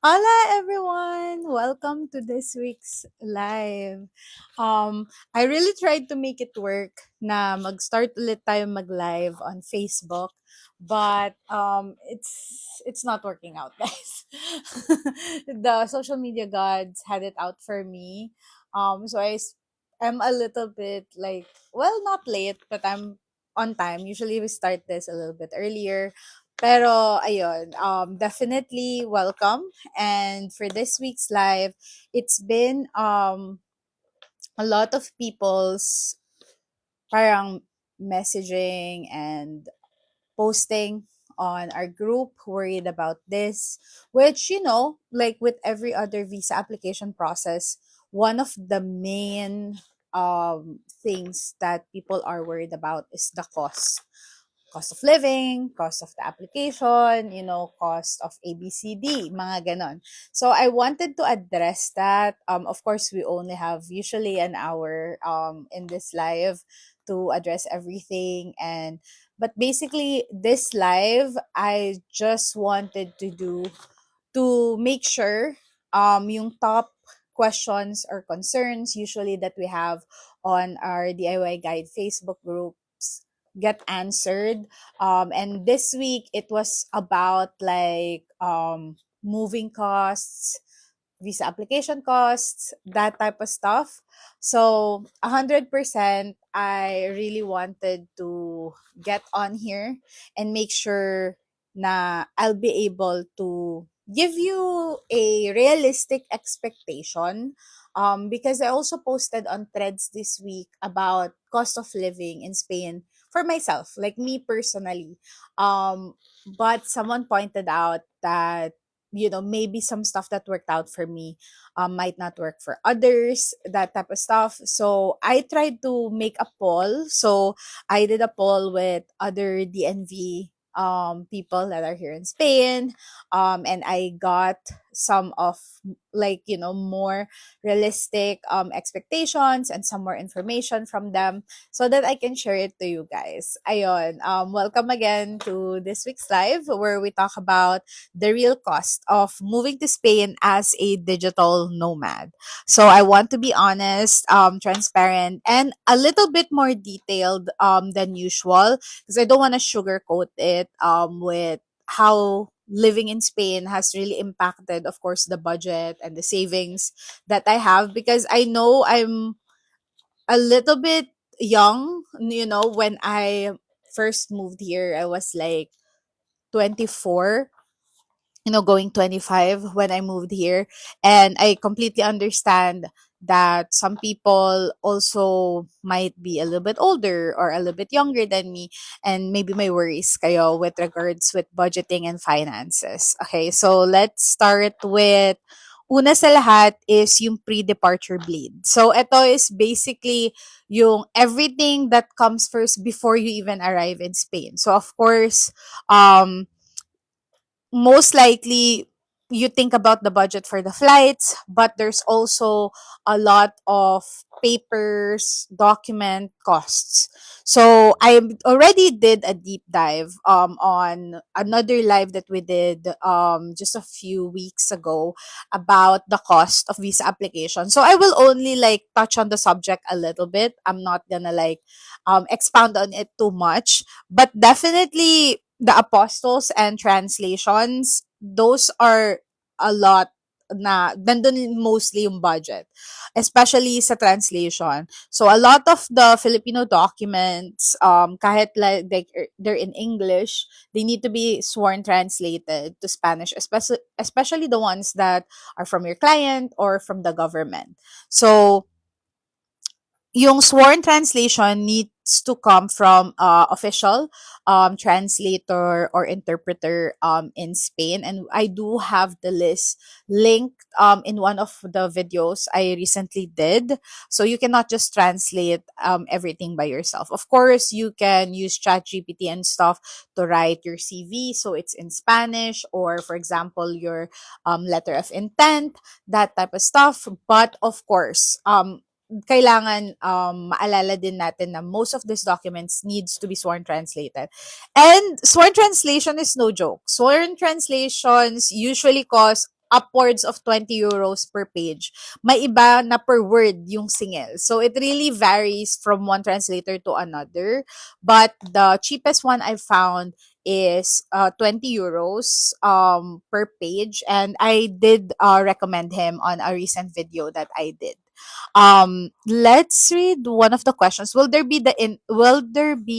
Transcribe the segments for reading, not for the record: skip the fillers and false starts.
Hola everyone! Welcome to this week's live. I really tried to make it work na mag-start ulit tayo mag-live on Facebook, but it's not working out, guys. The social media gods had it out for me. So I'm a little bit like, well, not late, but I'm on time. Usually we start this a little bit earlier. Pero ayun, definitely welcome. And for this week's live, it's been a lot of people's parang messaging and posting on our group worried about this, which, like with every other visa application process, one of the main things that people are worried about is the cost of living, cost of the application, cost of ABCD, mga ganon. So I wanted to address that. Of course, we only have usually an hour in this live to address everything. But basically, this live, I just wanted to make sure yung top questions or concerns usually that we have on our DIY Guide Facebook groups get answered. And this week it was about like moving costs, visa application costs, that type of stuff. So 100% I really wanted to get on here and make sure na I'll be able to give you a realistic expectation, because I also posted on threads this week about cost of living in Spain for myself, like me personally. But someone pointed out that maybe some stuff that worked out for me might not work for others, that type of stuff. So I tried to make a poll. So I did a poll with other DNV people that are here in Spain, and I got some of, like, more realistic expectations and some more information from them so that I can share it to you guys. Ayon, welcome again to this week's live where we talk about the real cost of moving to Spain as a digital nomad. So I want to be honest, transparent, and a little bit more detailed than usual, because I don't want to sugarcoat it with how living in Spain has really impacted, of course, the budget and the savings that I have, because I know I'm a little bit young. When I first moved here, I was like 24, going 25 when I moved here. And I completely understand that some people also might be a little bit older or a little bit younger than me, and maybe may worries kayo with regards with budgeting and finances. Okay, so let's start with una sa lahat is yung pre-departure bleed. So ito is basically yung everything that comes first before you even arrive in Spain. So of course, most likely you think about the budget for the flights, but there's also a lot of papers, document costs. So I already did a deep dive on another live that we did just a few weeks ago about the cost of visa application. So I will only like touch on the subject a little bit. I'm not gonna like expound on it too much, but definitely the apostles and translations, those are a lot na nandun mostly yung budget, especially sa translation. So a lot of the Filipino documents, kahit like they're in English, they need to be sworn translated to Spanish, especially the ones that are from your client or from the government. So yung sworn translation needs to come from official translator or interpreter in Spain. And I do have the list linked in one of the videos I recently did. So you cannot just translate everything by yourself. Of course, you can use ChatGPT and stuff to write your CV. So it's in Spanish, or for example, your letter of intent, that type of stuff. But of course, kailangan maalala din natin na most of these documents needs to be sworn translated. And sworn translation is no joke. Sworn translations usually cost upwards of 20 euros per page. May iba na per word yung singil. So it really varies from one translator to another. But the cheapest one I found is 20 euros per page, and I did recommend him on a recent video that I did. Let's read one of the questions. Will there be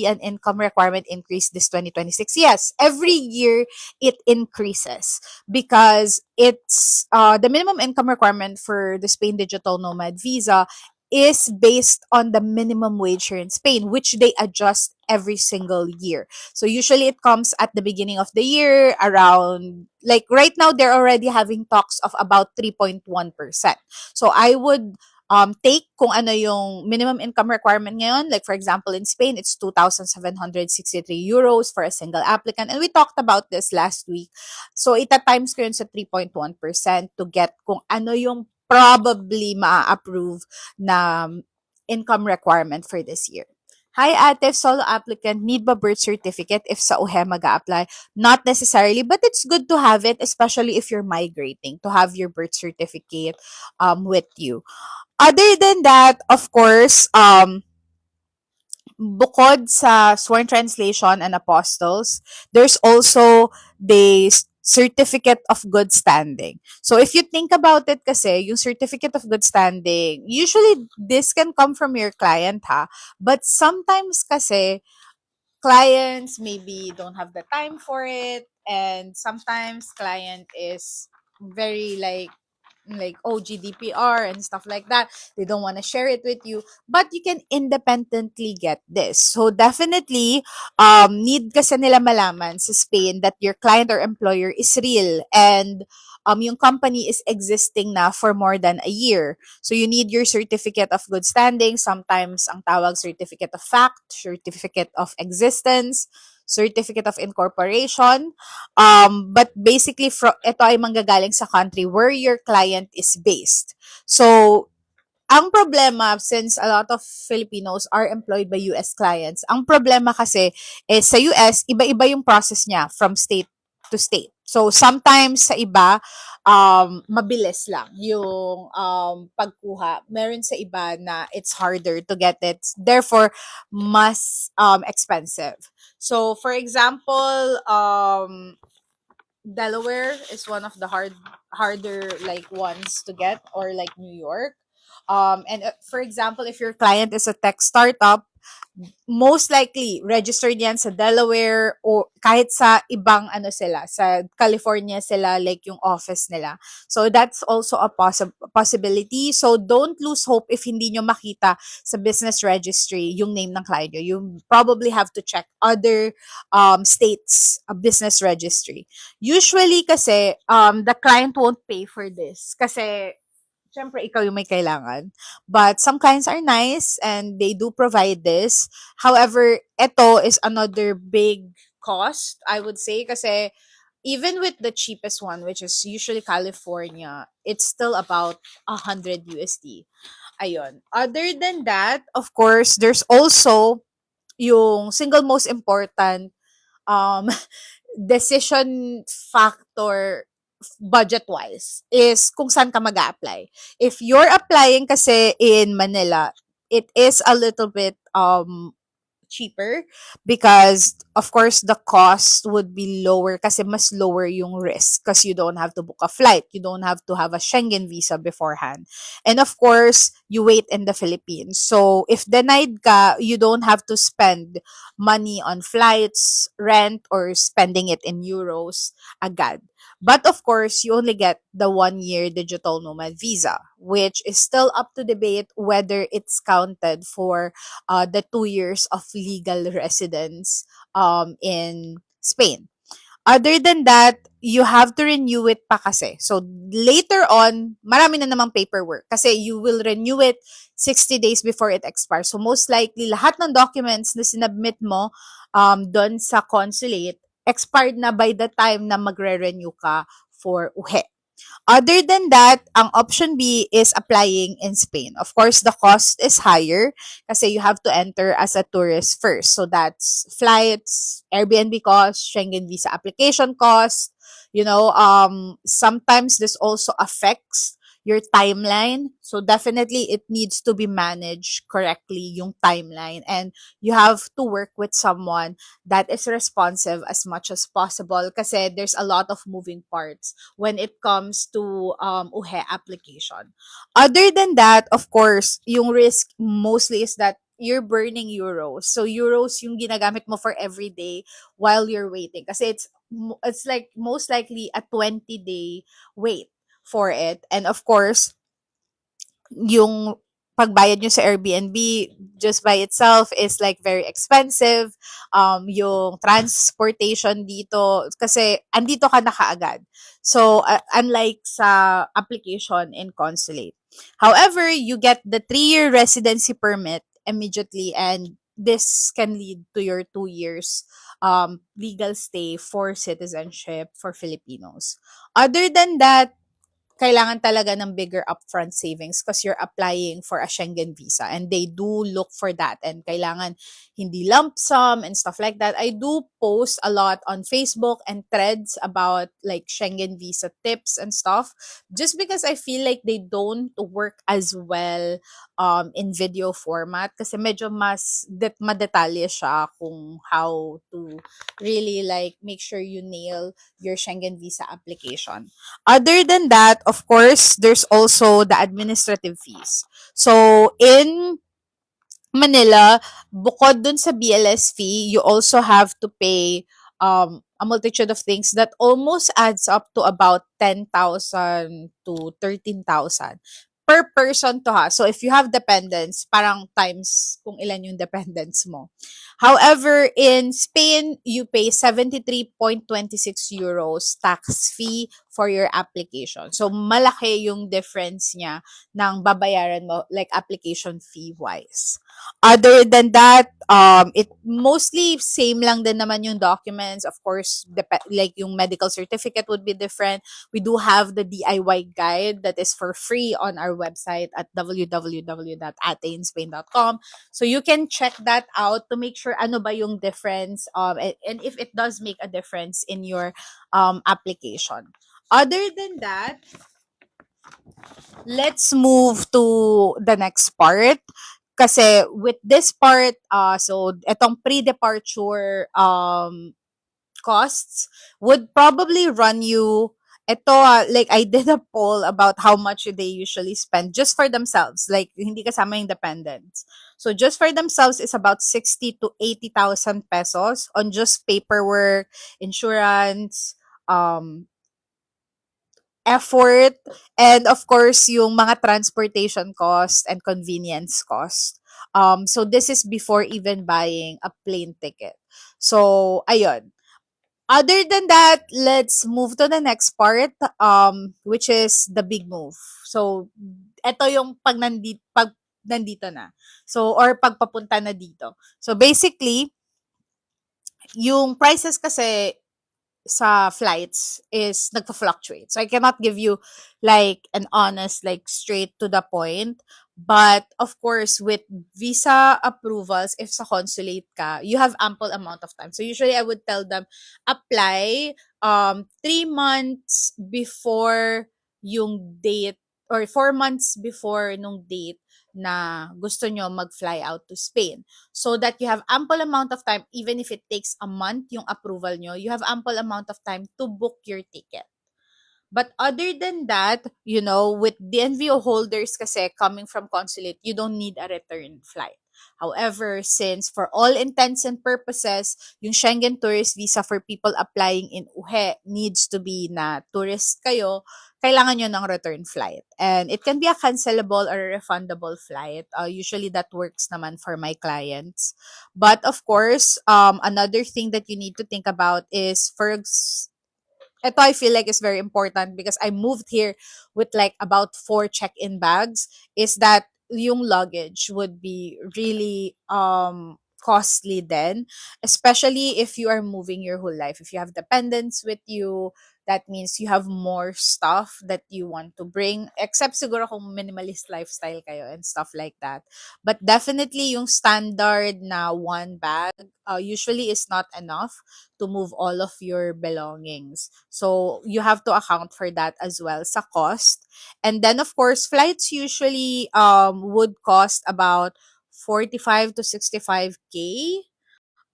an income requirement increase this 2026? Yes, every year it increases because it's the minimum income requirement for the Spain Digital Nomad visa is based on the minimum wage here in Spain, which they adjust every single year. So usually it comes at the beginning of the year, around, like right now they're already having talks of about 3.1%. So I would take kung ano yung minimum income requirement ngayon. Like for example, in Spain, it's 2,763 euros for a single applicant. And we talked about this last week. So ita-times ko yun sa 3.1% to get kung ano yung probably ma-approve na income requirement for this year. Hi ate, solo applicant, need ba birth certificate if sa UHE mag-a-apply? Not necessarily, but it's good to have it, especially if you're migrating, to have your birth certificate with you. Other than that, of course, bukod sa sworn translation and apostles, there's also the certificate of good standing. So if you think about it kasi, yung certificate of good standing, usually this can come from your client ha, but sometimes kasi clients maybe don't have the time for it, and sometimes client is very like oh GDPR and stuff like that. They don't want to share it with you, but you can independently get this. So definitely need kasi nila malaman sa Spain that your client or employer is real, and yung company is existing na for more than a year. So you need your certificate of good standing, sometimes ang tawag certificate of fact, certificate of existence, certificate of incorporation. But basically, ito ay manggagaling sa country where your client is based. So, ang problema, since a lot of Filipinos are employed by US clients, ang problema kasi is sa US, iba-iba yung process niya from state to state. So, sometimes sa iba, mabilis lang yung pagkuha. Meron sa iba na it's harder to get it. Therefore, mas expensive. So, for example, Delaware is one of the harder like ones to get, or like New York. And for example, if your client is a tech startup, most likely registered yan sa Delaware o kahit sa ibang ano sila, sa California sila, like yung office nila. So that's also a possibility. So don't lose hope if hindi nyo makita sa business registry yung name ng client nyo. You probably have to check other states business registry. Usually kasi the client won't pay for this kasi syempre, ikaw yung may kailangan. But some clients are nice and they do provide this. However, ito is another big cost, I would say, kasi even with the cheapest one, which is usually California, it's still about 100 USD. Ayun. Other than that, of course, there's also yung single most important um decision factor budget wise is kung saan ka mag-a-apply. If you're applying kasi in Manila, it is a little bit cheaper because of course the cost would be lower kasi mas lower yung risk because you don't have to book a flight, you don't have to have a Schengen visa beforehand, and of course you wait in the Philippines. So if denied ka, you don't have to spend money on flights, rent, or spending it in euros agad. But of course, you only get the 1 year digital nomad visa, which is still up to debate whether it's counted for the 2 years of legal residence in Spain. Other than that, you have to renew it pa kasi. So, later on, marami na namang paperwork kasi you will renew it 60 days before it expires. So, most likely, lahat ng documents na sinubmit mo doon sa consulate, expired na by the time na magre-renew ka for UHE. Other than that, ang option B is applying in Spain. Of course, the cost is higher kasi you have to enter as a tourist first. So that's flights, Airbnb cost, Schengen visa application cost, Sometimes this also affects your timeline. So definitely it needs to be managed correctly, yung timeline. And you have to work with someone that is responsive as much as possible kasi there's a lot of moving parts when it comes to UHE application. Other than that, of course, yung risk mostly is that you're burning euros. So euros yung ginagamit mo for every day while you're waiting kasi it's like most likely a 20-day wait for it. And of course, yung pagbayad nyo sa Airbnb just by itself is like very expensive. Yung transportation dito, kasi andito ka na kaagad. So, unlike sa application in Consulate. However, you get the 3-year residency permit immediately, and this can lead to your 2 years legal stay for citizenship for Filipinos. Other than that, kailangan talaga ng bigger upfront savings because you're applying for a Schengen visa and they do look for that, and kailangan hindi lump sum and stuff like that. I do post a lot on Facebook and threads about like Schengen visa tips and stuff just because I feel like they don't work as well in video format kasi medyo mas madetalye siya kung how to really like make sure you nail your Schengen visa application. Other than that, of course, there's also the administrative fees. So in Manila, bukod dun sa BLS fee, you also have to pay a multitude of things that almost adds up to about 10,000 to 13,000 per person to ha. So if you have dependents, parang times kung ilan yung dependents mo. However, in Spain, you pay 73.26 euros tax fee for your application. So malaki yung difference niya ng babayaran mo like application fee wise. Other than that, it mostly same lang din naman yung documents. Of course, like yung medical certificate would be different. We do have the DIY guide that is for free on our website at www.ateinspain.com. So you can check that out to make sure ano ba yung difference and if it does make a difference in your application. Other than that, let's move to the next part. Kasi with this part, so itong pre-departure costs would probably run you ito, like I did a poll about how much they usually spend just for themselves, like hindi kasama yung dependents. So just for themselves is about 60 to 80,000 pesos on just paperwork, insurance, effort, and of course, yung mga transportation cost and convenience cost. So this is before even buying a plane ticket. So, ayun. Other than that, let's move to the next part, which is the big move. So, ito yung pag nandito na. So, or pagpapunta na dito. So, basically, yung prices kasi sa flights is nagfa-fluctuate. So I cannot give you like an honest, like straight to the point. But of course, with visa approvals, if sa consulate ka, you have ample amount of time. So usually I would tell them, apply 3 months before yung date or 4 months before nung date na gusto nyo mag-fly out to Spain so that you have ample amount of time. Even if it takes a month yung approval nyo, you have ample amount of time to book your ticket. But other than that, with DNVO holders kasi coming from consulate, you don't need a return flight. However, since for all intents and purposes, yung Schengen tourist visa for people applying in UHE needs to be na tourist kayo, kailangan nyo ng return flight. And it can be a cancelable or a refundable flight. Usually that works naman for my clients. But of course, another thing that you need to think about is ito I feel like is very important because I moved here with like about 4 check-in bags, is that yung luggage would be really costly then, especially if you are moving your whole life. If you have dependents with you, that means you have more stuff that you want to bring, except siguro kung minimalist lifestyle kayo and stuff like that. But definitely yung standard na one bag usually is not enough to move all of your belongings. So you have to account for that as well sa cost. And then of course, flights usually would cost about 45 to 65K.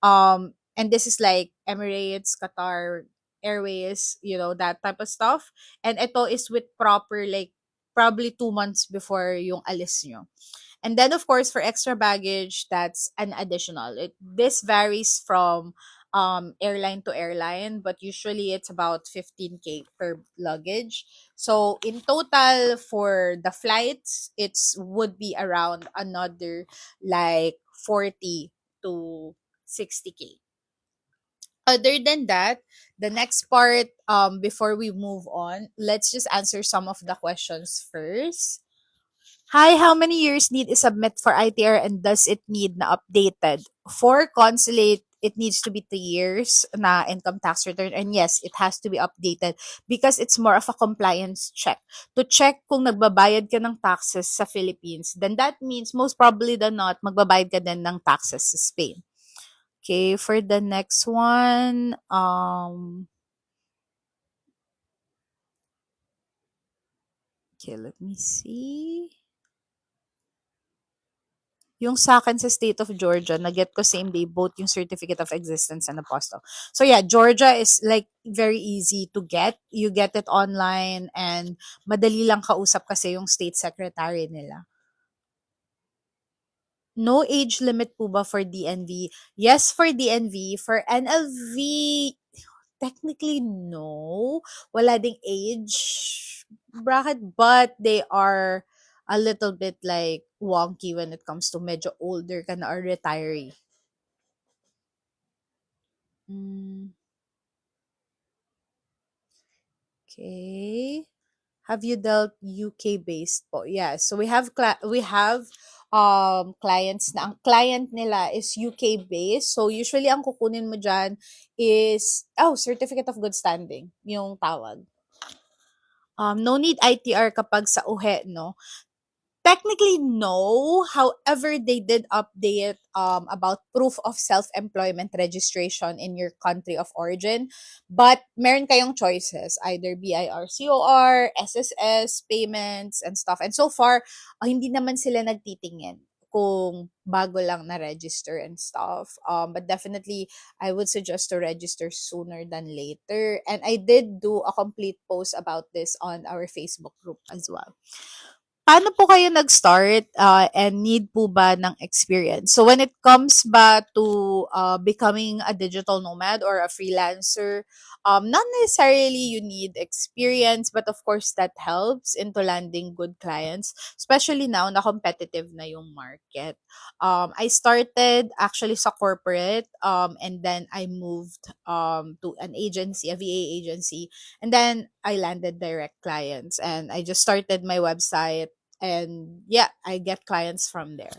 And this is like Emirates, Qatar Airways, that type of stuff. And ito is with proper, like, probably 2 months before yung alis nyo. And then of course for extra baggage, that's an additional. This varies from airline to airline, but usually it's about 15K per luggage. So in total for the flights, it's would be around another like 40 to 60K. Other than that, the next part, before we move on, let's just answer some of the questions first. Hi, how many years need is submit for ITR and does it need na updated? For consulate, it needs to be 3 years na income tax return. And yes, it has to be updated because it's more of a compliance check. To check kung nagbabayad ka ng taxes sa Philippines, then that means most probably than not, magbabayad ka din ng taxes sa Spain. Okay, for the next one, okay, let me see. Yung sa akin sa state of Georgia, na-get ko same day both yung certificate of existence and apostle. So yeah, Georgia is like very easy to get. You get it online and madali lang kausap kasi yung state secretary nila. No age limit po ba for DNV? Yes, for DNV. For NLV, technically no. Wala ding age bracket, but they are a little bit like wonky when it comes to medyo older ka na or retiree. Mm, okay. Have you dealt UK based po? Yeah. So we have clients na ang client nila is UK based. So usually ang kukunin mo diyan is certificate of good standing yung tawag. No need ITR kapag sa uhe, no? Technically, no. However, they did update about proof of self-employment registration in your country of origin. But meron kayong choices, either BIRCOR, SSS, payments, and stuff. And so far, hindi naman sila nagtitingin kung bago lang na-register and stuff. But definitely, I would suggest to register sooner than later. And I did do a complete post about this on our Facebook group as well. Paano po kayo nag-start and need po ba ng experience? So when it comes ba to becoming a digital nomad or a freelancer, not necessarily you need experience, but of course that helps into landing good clients, especially now na competitive na yung market. I started actually sa corporate and then I moved to an agency, a VA agency, and then I landed direct clients and I just started my website. And yeah, I get clients from there.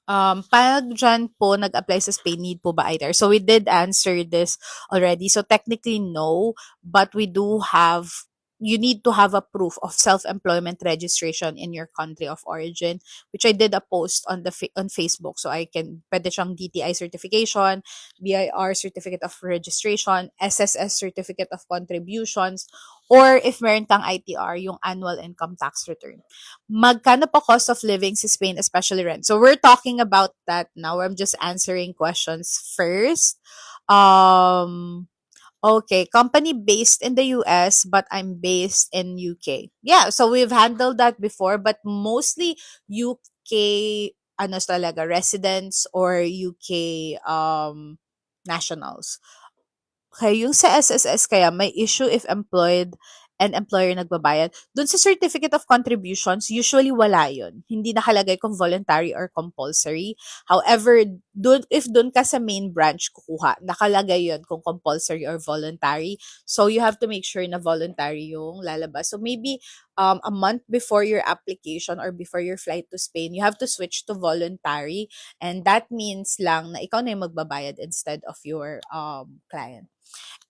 Pag dyan po nag-apply sa Spain, need po ba either? So we did answer this already. So technically no, but you need to have a proof of self-employment registration in your country of origin, which I did a post on on Facebook. So I can pwede siyang DTI certification, BIR certificate of registration, SSS certificate of contributions, or if meron kang ITR, yung annual income tax return. Magkano pa cost of living sa Spain, especially rent? So we're talking about that now. I'm just answering questions first. Okay, company based in the US, but I'm based in UK. Yeah, so we've handled that before, but mostly UK talaga, residents or UK nationals. Okay, yung sa SSS kaya may issue if employed and employer nagbabayad. Doon sa certificate of contributions, usually wala yun. Hindi nakalagay kung voluntary or compulsory. However, if doon ka sa main branch kukuha, nakalagay yun kung compulsory or voluntary. So, you have to make sure na voluntary yung lalabas. So, maybe a month before your application or before your flight to Spain, you have to switch to voluntary. And that means lang na ikaw na yung magbabayad instead of your client.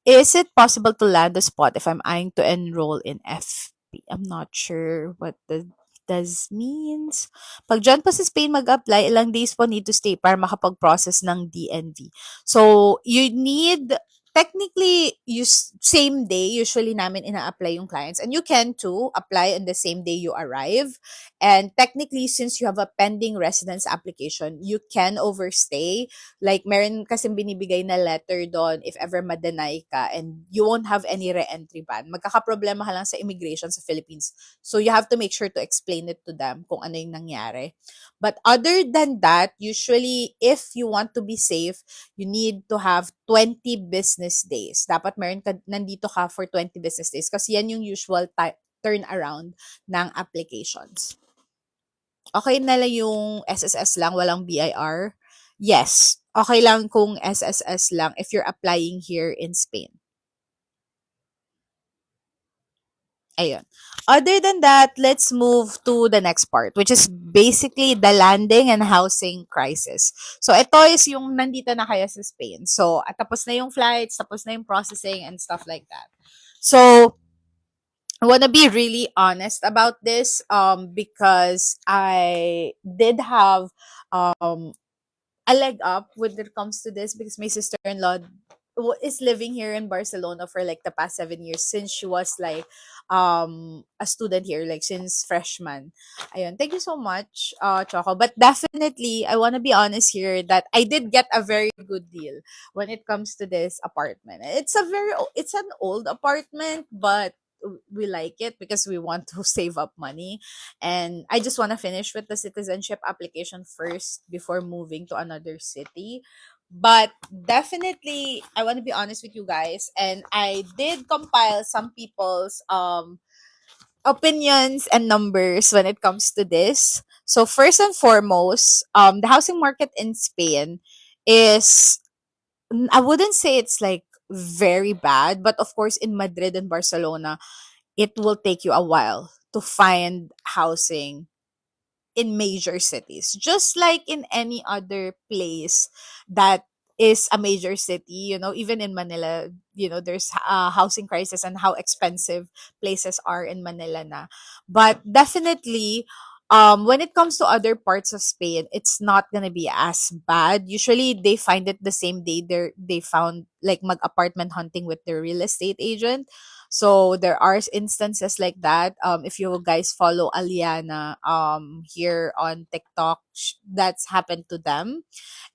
Is it possible to land a spot if I'm eyeing to enroll in FP? I'm not sure what the does means. Pag dyan po sa Spain mag-apply, ilang days po need to stay para makapag-process ng DNV. So, you need technically same day usually namin ina-apply yung clients, and you can too apply on the same day you arrive. And technically, since you have a pending residence application, you can overstay. Like, meron kasing binibigay na letter doon if ever ma-deny ka, and you won't have any re-entry ban. Magkakaproblema ka lang sa immigration sa Philippines. So, you have to make sure to explain it to them kung ano yung nangyari. But other than that, usually, if you want to be safe, you need to have 20 business days. Dapat meron ka, nandito ka for 20 business days kasi yan yung usual turnaround ng applications. Okay na lang yung SSS lang, walang BIR? Yes. Okay lang kung SSS lang if you're applying here in Spain. Ayun. Other than that, let's move to the next part, which is basically the landing and housing crisis. So, ito is yung nandito na kayo sa Spain. So, tapos na yung flights, tapos na yung processing and stuff like that. So, I want to be really honest about this because I did have um, a leg up when it comes to this because my sister-in-law is living here in Barcelona for like the past 7 years since she was like a student here, like since freshman. Ayun. Thank you so much, Choco. But definitely, I want to be honest here that I did get a very good deal when it comes to this apartment. It's an old apartment, but we like it because we want to save up money, and I just want to finish with the citizenship application first before moving to another city. But definitely, I want to be honest with you guys, and I did compile some people's opinions and numbers when it comes to this. So first and foremost, the housing market in Spain is, I wouldn't say it's like very bad, but of course in Madrid and Barcelona, it will take you a while to find housing in major cities. Just like in any other place that is a major city, even in Manila, there's a housing crisis and how expensive places are in Manila na. But definitely, when it comes to other parts of Spain, it's not gonna be as bad. Usually, they find it the same day they found like mag-apartment hunting with their real estate agent. So there are instances like that. If you guys follow Aliana here on TikTok, that's happened to them.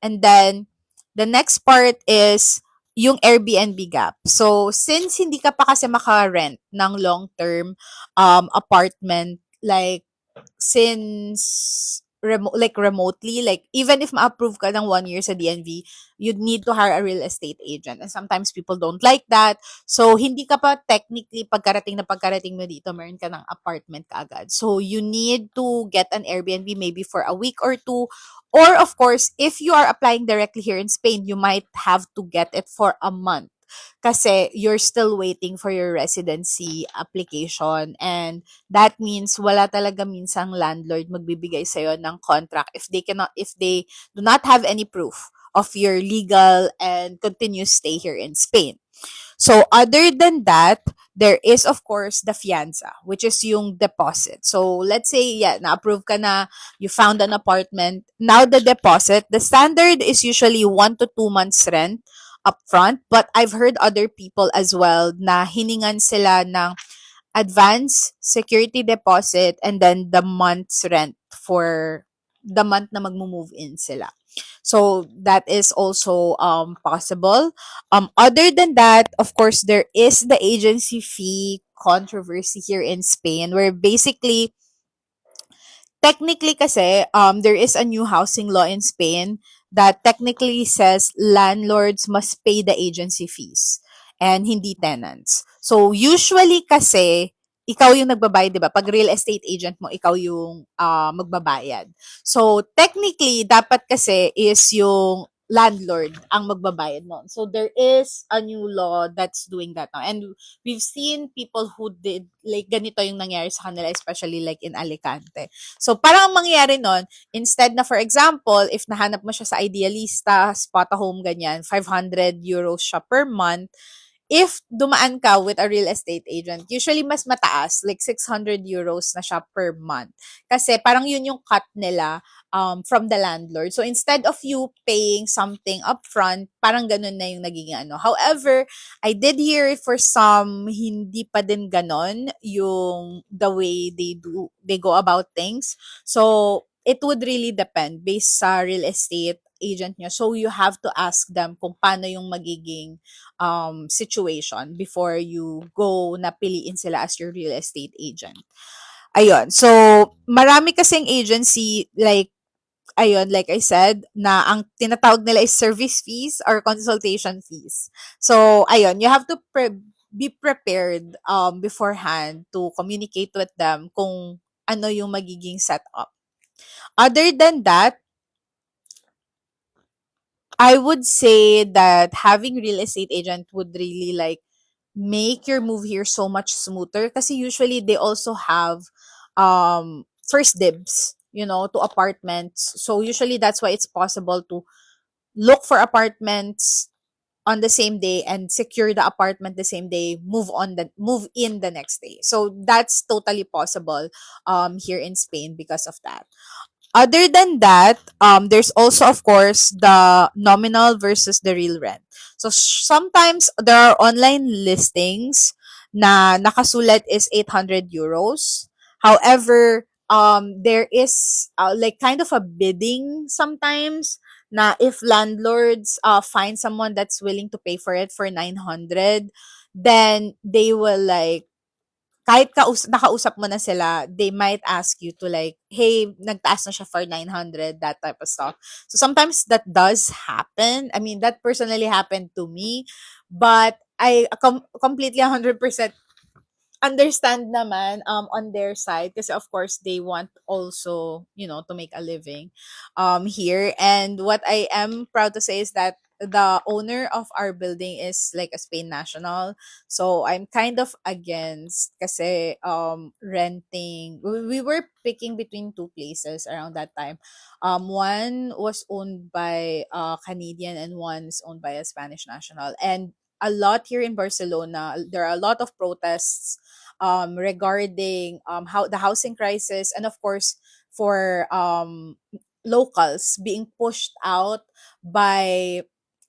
And then the next part is yung Airbnb gap. So since hindi ka pa kasi maka-rent ng long-term apartment, like since remotely, like even if ma-approve ka ng 1 year sa DNV, you'd need to hire a real estate agent, and sometimes people don't like that. So hindi ka pa technically pagkarating mo dito, meron ka ng apartment kaagad. So you need to get an Airbnb maybe for a week or two, or of course if you are applying directly here in Spain, you might have to get it for a month kasi you're still waiting for your residency application, and that means wala talaga minsang landlord magbibigay sa'yo ng contract if they do not have any proof of your legal and continuous stay here in Spain. So other than that, there is of course the fianza, which is yung deposit. So let's say, yeah, na-approve ka na, you found an apartment. Now the deposit, the standard is usually 1 to 2 months rent upfront, but I've heard other people as well na hiningan sila ng advance security deposit and then the month's rent for the month na magmo-move in sila. So that is also possible. Other than that, of course, there is the agency fee controversy here in Spain, where basically, technically kasi, there is a new housing law in Spain that technically says landlords must pay the agency fees and hindi tenants. So usually kasi, ikaw yung nagbabayad, di ba? Pag real estate agent mo, ikaw yung magbabayad. So technically, dapat kasi is yung landlord ang magbabayad nun. So there is a new law that's doing that now. And we've seen people who did, like ganito yung nangyari sa kanila, especially like in Alicante. So, parang ang mangyayari nun, instead na, for example, if nahanap mo siya sa Idealista, Spot a Home, ganyan, 500 euros siya per month, if dumaan ka with a real estate agent, usually mas mataas, like 600 euros na siya per month. Kasi parang yun yung cut nila from the landlord. So instead of you paying something upfront, parang ganun na yung naging ano. However, I did hear it for some, hindi pa din ganon yung the way they go about things. So it would really depend based sa real estate agent nyo. So you have to ask them kung paano yung magiging situation before you go na piliin sila as your real estate agent. Ayun. So, marami kasing agency like ayun, like I said, na ang tinatawag nila is service fees or consultation fees. So, ayun, you have to be prepared beforehand to communicate with them kung ano yung magiging setup. Other than that, I would say that having real estate agent would really like make your move here so much smoother kasi usually they also have first dibs, you know, to apartments. So usually that's why it's possible to look for apartments on the same day and secure the apartment the same day, move in the next day. So that's totally possible here in Spain because of that. Other than that, there's also, of course, the nominal versus the real rent. So, sometimes there are online listings na nakasulat is 800 euros. However, there is like kind of a bidding sometimes na if landlords find someone that's willing to pay for it for 900, then they will like kahit nakausap mo na sila, they might ask you to like, hey, nagtaas na siya for 900, that type of stuff. So sometimes that does happen. I mean, that personally happened to me, but I completely 100% understand naman on their side kasi of course they want also, you know, to make a living here. And what I am proud to say is that the owner of our building is like a Spain national. So I'm kind of against kasi renting. We were picking between two places around that time. One was owned by Canadian and one is owned by a Spanish national. And a lot here in Barcelona, there are a lot of protests regarding how the housing crisis, and of course for locals being pushed out by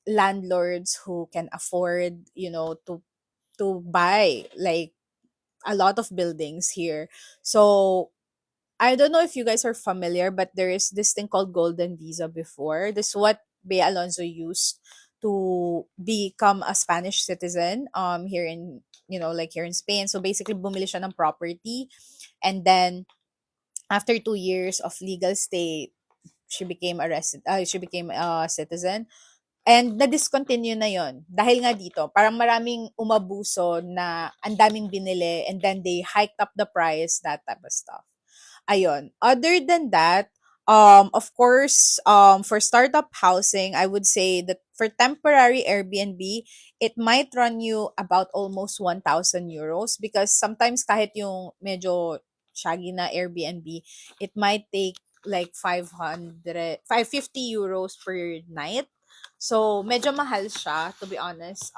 landlords who can afford, you know, to buy like a lot of buildings here. So I don't know if you guys are familiar, but there is this thing called Golden Visa before. This is what Bea Alonso used to become a Spanish citizen here in, you know, like here in Spain. So basically bumili siya ng property, and then after 2 years of legal stay, she became a citizen. And na-discontinue na yon dahil nga dito, parang maraming umabuso na ang daming binili and then they hiked up the price, that type of stuff. Ayun. Other than that, of course, for startup housing, I would say that for temporary Airbnb, it might run you about almost 1,000 euros because sometimes kahit yung medyo shaggy na Airbnb, it might take like 550 euros per night. So, medyo mahal siya, to be honest,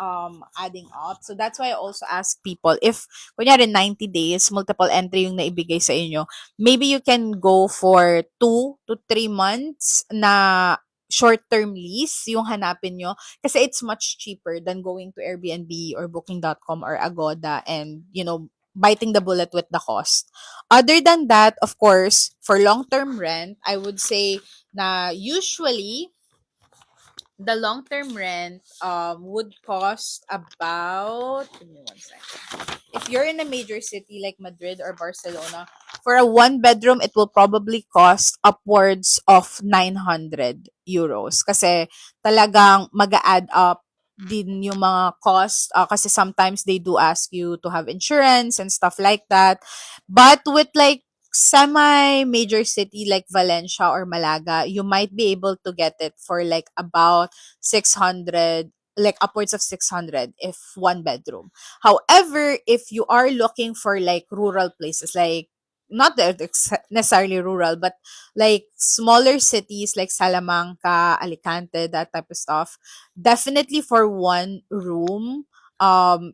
adding up. So, that's why I also ask people, if, kunyari, 90 days, multiple entry yung naibigay sa inyo, maybe you can go for 2 to 3 months na short-term lease yung hanapin nyo kasi it's much cheaper than going to Airbnb or Booking.com or Agoda and, you know, biting the bullet with the cost. Other than that, of course, for long-term rent, I would say na usually the long-term rent would cost about, give me 1 second. If you're in a major city like Madrid or Barcelona, for a one bedroom, it will probably cost upwards of 900 euros. Kasi talagang mag-add up din yung mga cost kasi sometimes they do ask you to have insurance and stuff like that. But with like semi-major city like Valencia or Malaga, you might be able to get it for like about 600, like upwards of 600 if one bedroom. However, if you are looking for like rural places, like not that necessarily rural, but like smaller cities like Salamanca, Alicante, that type of stuff, definitely for one room,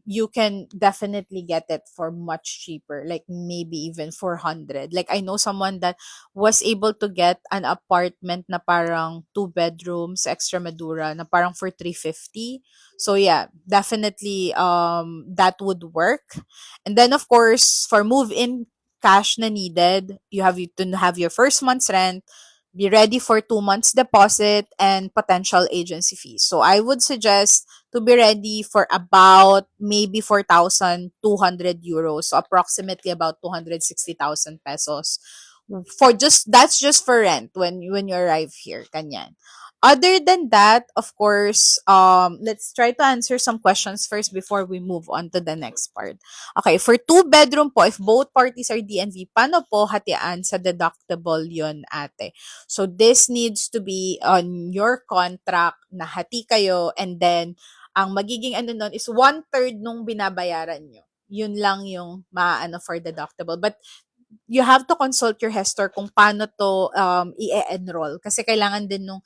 you can definitely get it for much cheaper, like maybe even 400. Like I know someone that was able to get an apartment na parang two bedrooms Extremadura na parang for 350. So yeah, definitely that would work. And then of course, for move in cash na needed, you have to have your first month's rent, be ready for 2 months deposit and potential agency fees. So I would suggest to be ready for about maybe 4,200 euros. So approximately about 260,000 pesos. For just that's just for rent when you arrive here, kanyan. Other than that, of course, let's try to answer some questions first before we move on to the next part. Okay, for two bedroom po, if both parties are DNV, paano po hatian sa deductible yon, ate? So this needs to be on your contract na hati kayo, and then ang magiging ano nun is one-third nung binabayaran nyo. Yun lang yung maaano for deductible. But you have to consult your Hestor kung paano to i-enroll kasi kailangan din nung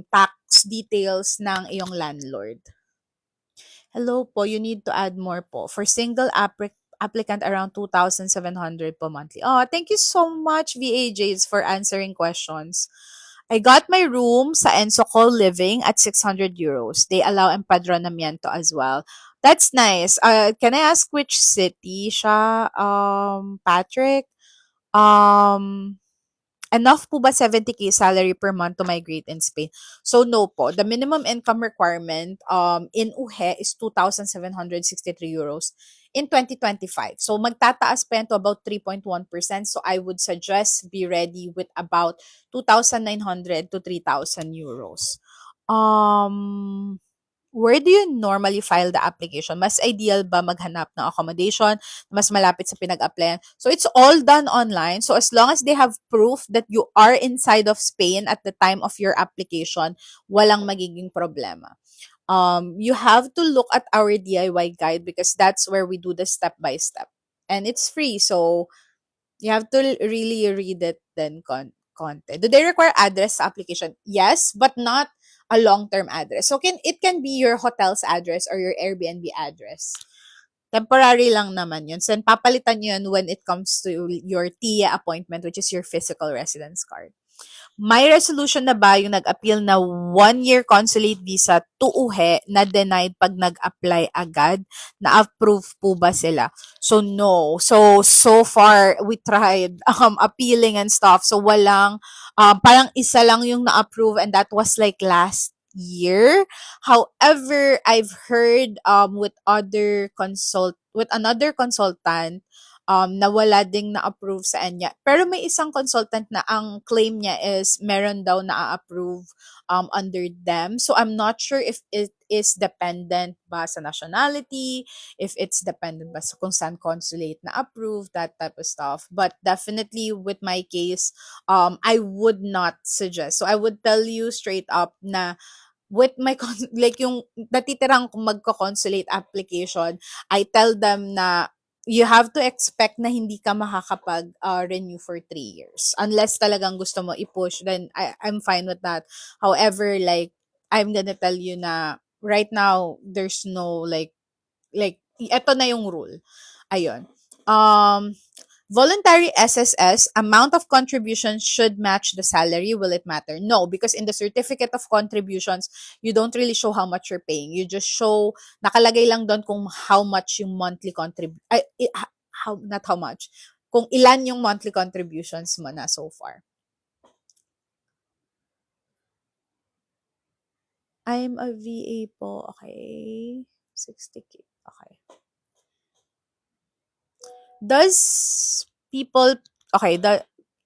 tax details ng iyong landlord. Hello po, you need to add more po. For single applicant, around 2,700 po monthly. Oh, thank you so much, VAJs, for answering questions. I got my room sa Enso Living at 600 euros. They allow empadronamiento as well. That's nice. Can I ask which city siya, Patrick? Um, Enough po ba 70K salary per month to migrate in Spain? So no po. The minimum income requirement in UHE is 2,763 euros in 2025. So magtataas pa yan to about 3.1%. So I would suggest be ready with about 2,900 to 3,000 euros. Where do you normally file the application? Mas ideal ba maghanap ng accommodation mas malapit sa pinag-applyan? So it's all done online. So as long as they have proof that you are inside of Spain at the time of your application, walang magiging problema. You have to look at our DIY guide because that's where we do the step by step. And it's free. So you have to really read it then content. Do they require address application? Yes, but not a long-term address. So it can be your hotel's address or your Airbnb address. Temporary lang naman yun. So, papalitan yun when it comes to your TIA appointment, which is your physical residence card. May resolution na ba yung nag-appeal na 1-year consulate visa to UHE na denied pag nag-apply agad? Na-approve po ba sila? So, no. So far, we tried appealing and stuff. So, walang, parang isa lang yung na-approve and that was like last year. However, I've heard with another consultant na wala ding na-approve sa kanya. Pero may isang consultant na ang claim niya is meron daw na-approve under them. So I'm not sure if it is dependent ba sa nationality, if it's dependent ba sa kung saan consulate na approve, that type of stuff. But definitely with my case, I would not suggest. So I would tell you straight up na with my like yung natitirang magko-consulate application, I tell them na you have to expect na hindi ka makakapag renew for 3 years. Unless talagang gusto mo i-push, then I'm fine with that. However, like, I'm gonna tell you na right now, there's no eto na yung rule. Ayun. Um, Voluntary SSS, amount of contributions should match the salary. Will it matter? No, because in the certificate of contributions, you don't really show how much you're paying. You just show, nakalagay lang doon kung how much yung monthly not how much, kung ilan yung monthly contributions mo na so far. I'm a VA po. Okay. 60K. Okay. Does people, okay,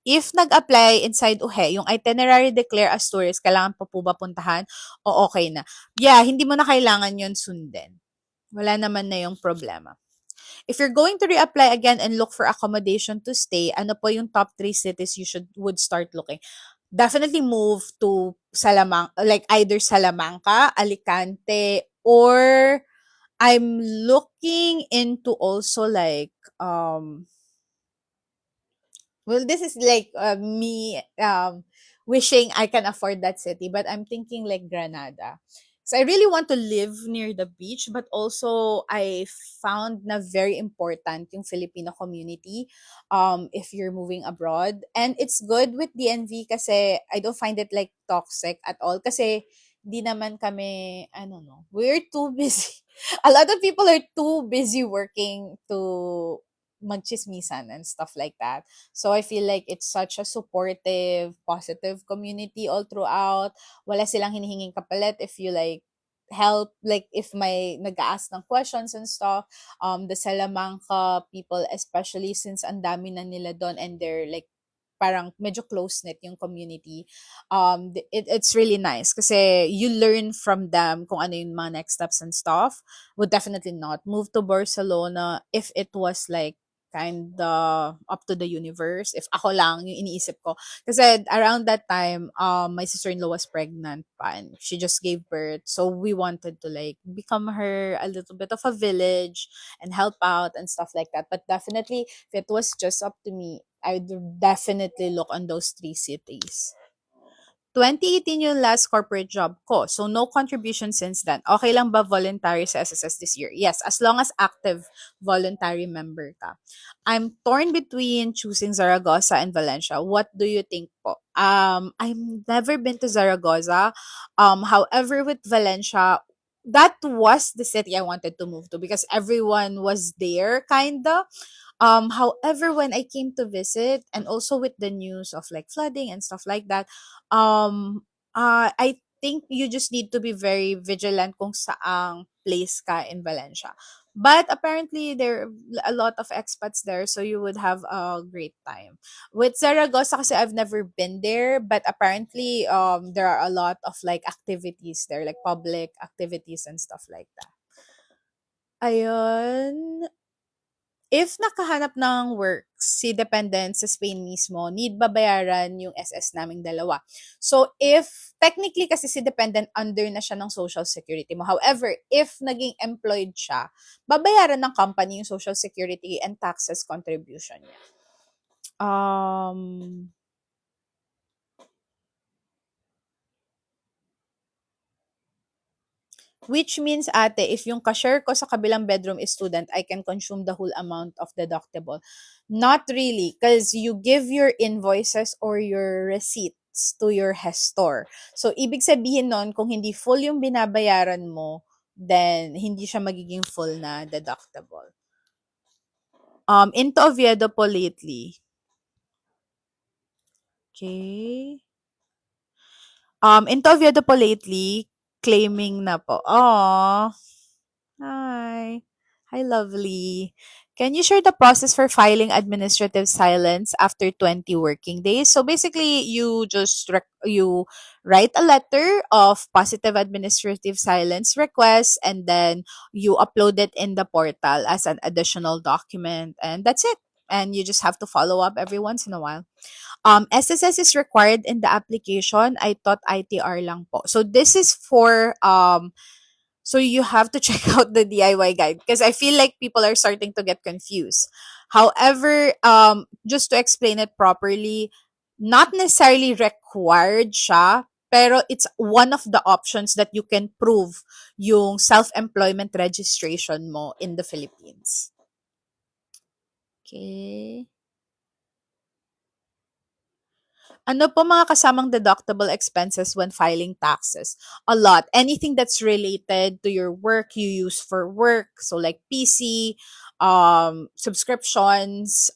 if nag-apply inside UHE, yung itinerary declare as tourist, kailangan pa po ba puntahan? O okay na? Yeah, hindi mo na kailangan yun sundin. Wala naman na yung problema. If you're going to reapply again and look for accommodation to stay, ano po yung top 3 cities you would start looking? Definitely move to Salamanca, like either Salamanca, Alicante, or I'm looking into also like well, this is like me wishing I can afford that city, but I'm thinking like Granada. So I really want to live near the beach, but also I found na very important yung Filipino community if you're moving abroad. And it's good with DNV kasi I don't find it like toxic at all kasi di naman kami, I don't know, we're too busy. A lot of people are too busy working to magchismisan and stuff like that. So I feel like it's such a supportive, positive community all throughout. Wala silang hinihinging kapalit if you like help, like if may nag-ask ng questions and stuff. The Salamanca people, especially since ang dami na nila doon and they're like parang medyo close-knit yung community. It's really nice kasi you learn from them kung ano yung mga next steps and stuff. Would definitely not move to Barcelona if it was like kind of up to the universe. If ako lang yung iniisip ko. Kasi around that time, my sister-in-law was pregnant pa and she just gave birth. So we wanted to like become her a little bit of a village and help out and stuff like that. But definitely, if it was just up to me, I would definitely look on those three cities. 2018 yung last corporate job ko. So, no contribution since then. Okay lang ba voluntary sa SSS this year? Yes, as long as active voluntary member ka. I'm torn between choosing Zaragoza and Valencia. What do you think po? I've never been to Zaragoza. However, with Valencia, that was the city I wanted to move to because everyone was there, kinda. However, when I came to visit, and also with the news of like flooding and stuff like that, I think you just need to be very vigilant kung saang place ka in Valencia. But apparently, there are a lot of expats there, so you would have a great time. With Zaragoza, kasi I've never been there, but apparently, there are a lot of like activities there, like public activities and stuff like that. Ayun. If nakahanap ng work si dependent sa Spain mismo, need babayaran yung SS naming dalawa. So, if technically kasi si dependent under na siya ng Social Security mo. However, if naging employed siya, babayaran ng company yung Social Security and taxes contribution niya. Which means, ate, if yung ka-share ko sa kabilang bedroom is student, I can consume the whole amount of deductible. Not really, because you give your invoices or your receipts to your gestor. So, ibig sabihin nun, kung hindi full yung binabayaran mo, then hindi siya magiging full na deductible. Into Oviedo po lately. Okay. Into Oviedo po lately, claiming na po. Aww. Hi. Hi, lovely. Can you share the process for filing administrative silence after 20 working days? So basically, you just you write a letter of positive administrative silence request and then you upload it in the portal as an additional document and that's it. And you just have to follow up every once in a while. SSS is required in the application. I thought ITR lang po. So this is for so you have to check out the DIY guide because I feel like people are starting to get confused. However, just to explain it properly, not necessarily required siya, pero it's one of the options that you can prove yung self-employment registration mo in the Philippines. Okay. Ano po mga kasamang deductible expenses when filing taxes? A lot. Anything that's related to your work you use for work. So like PC, subscriptions,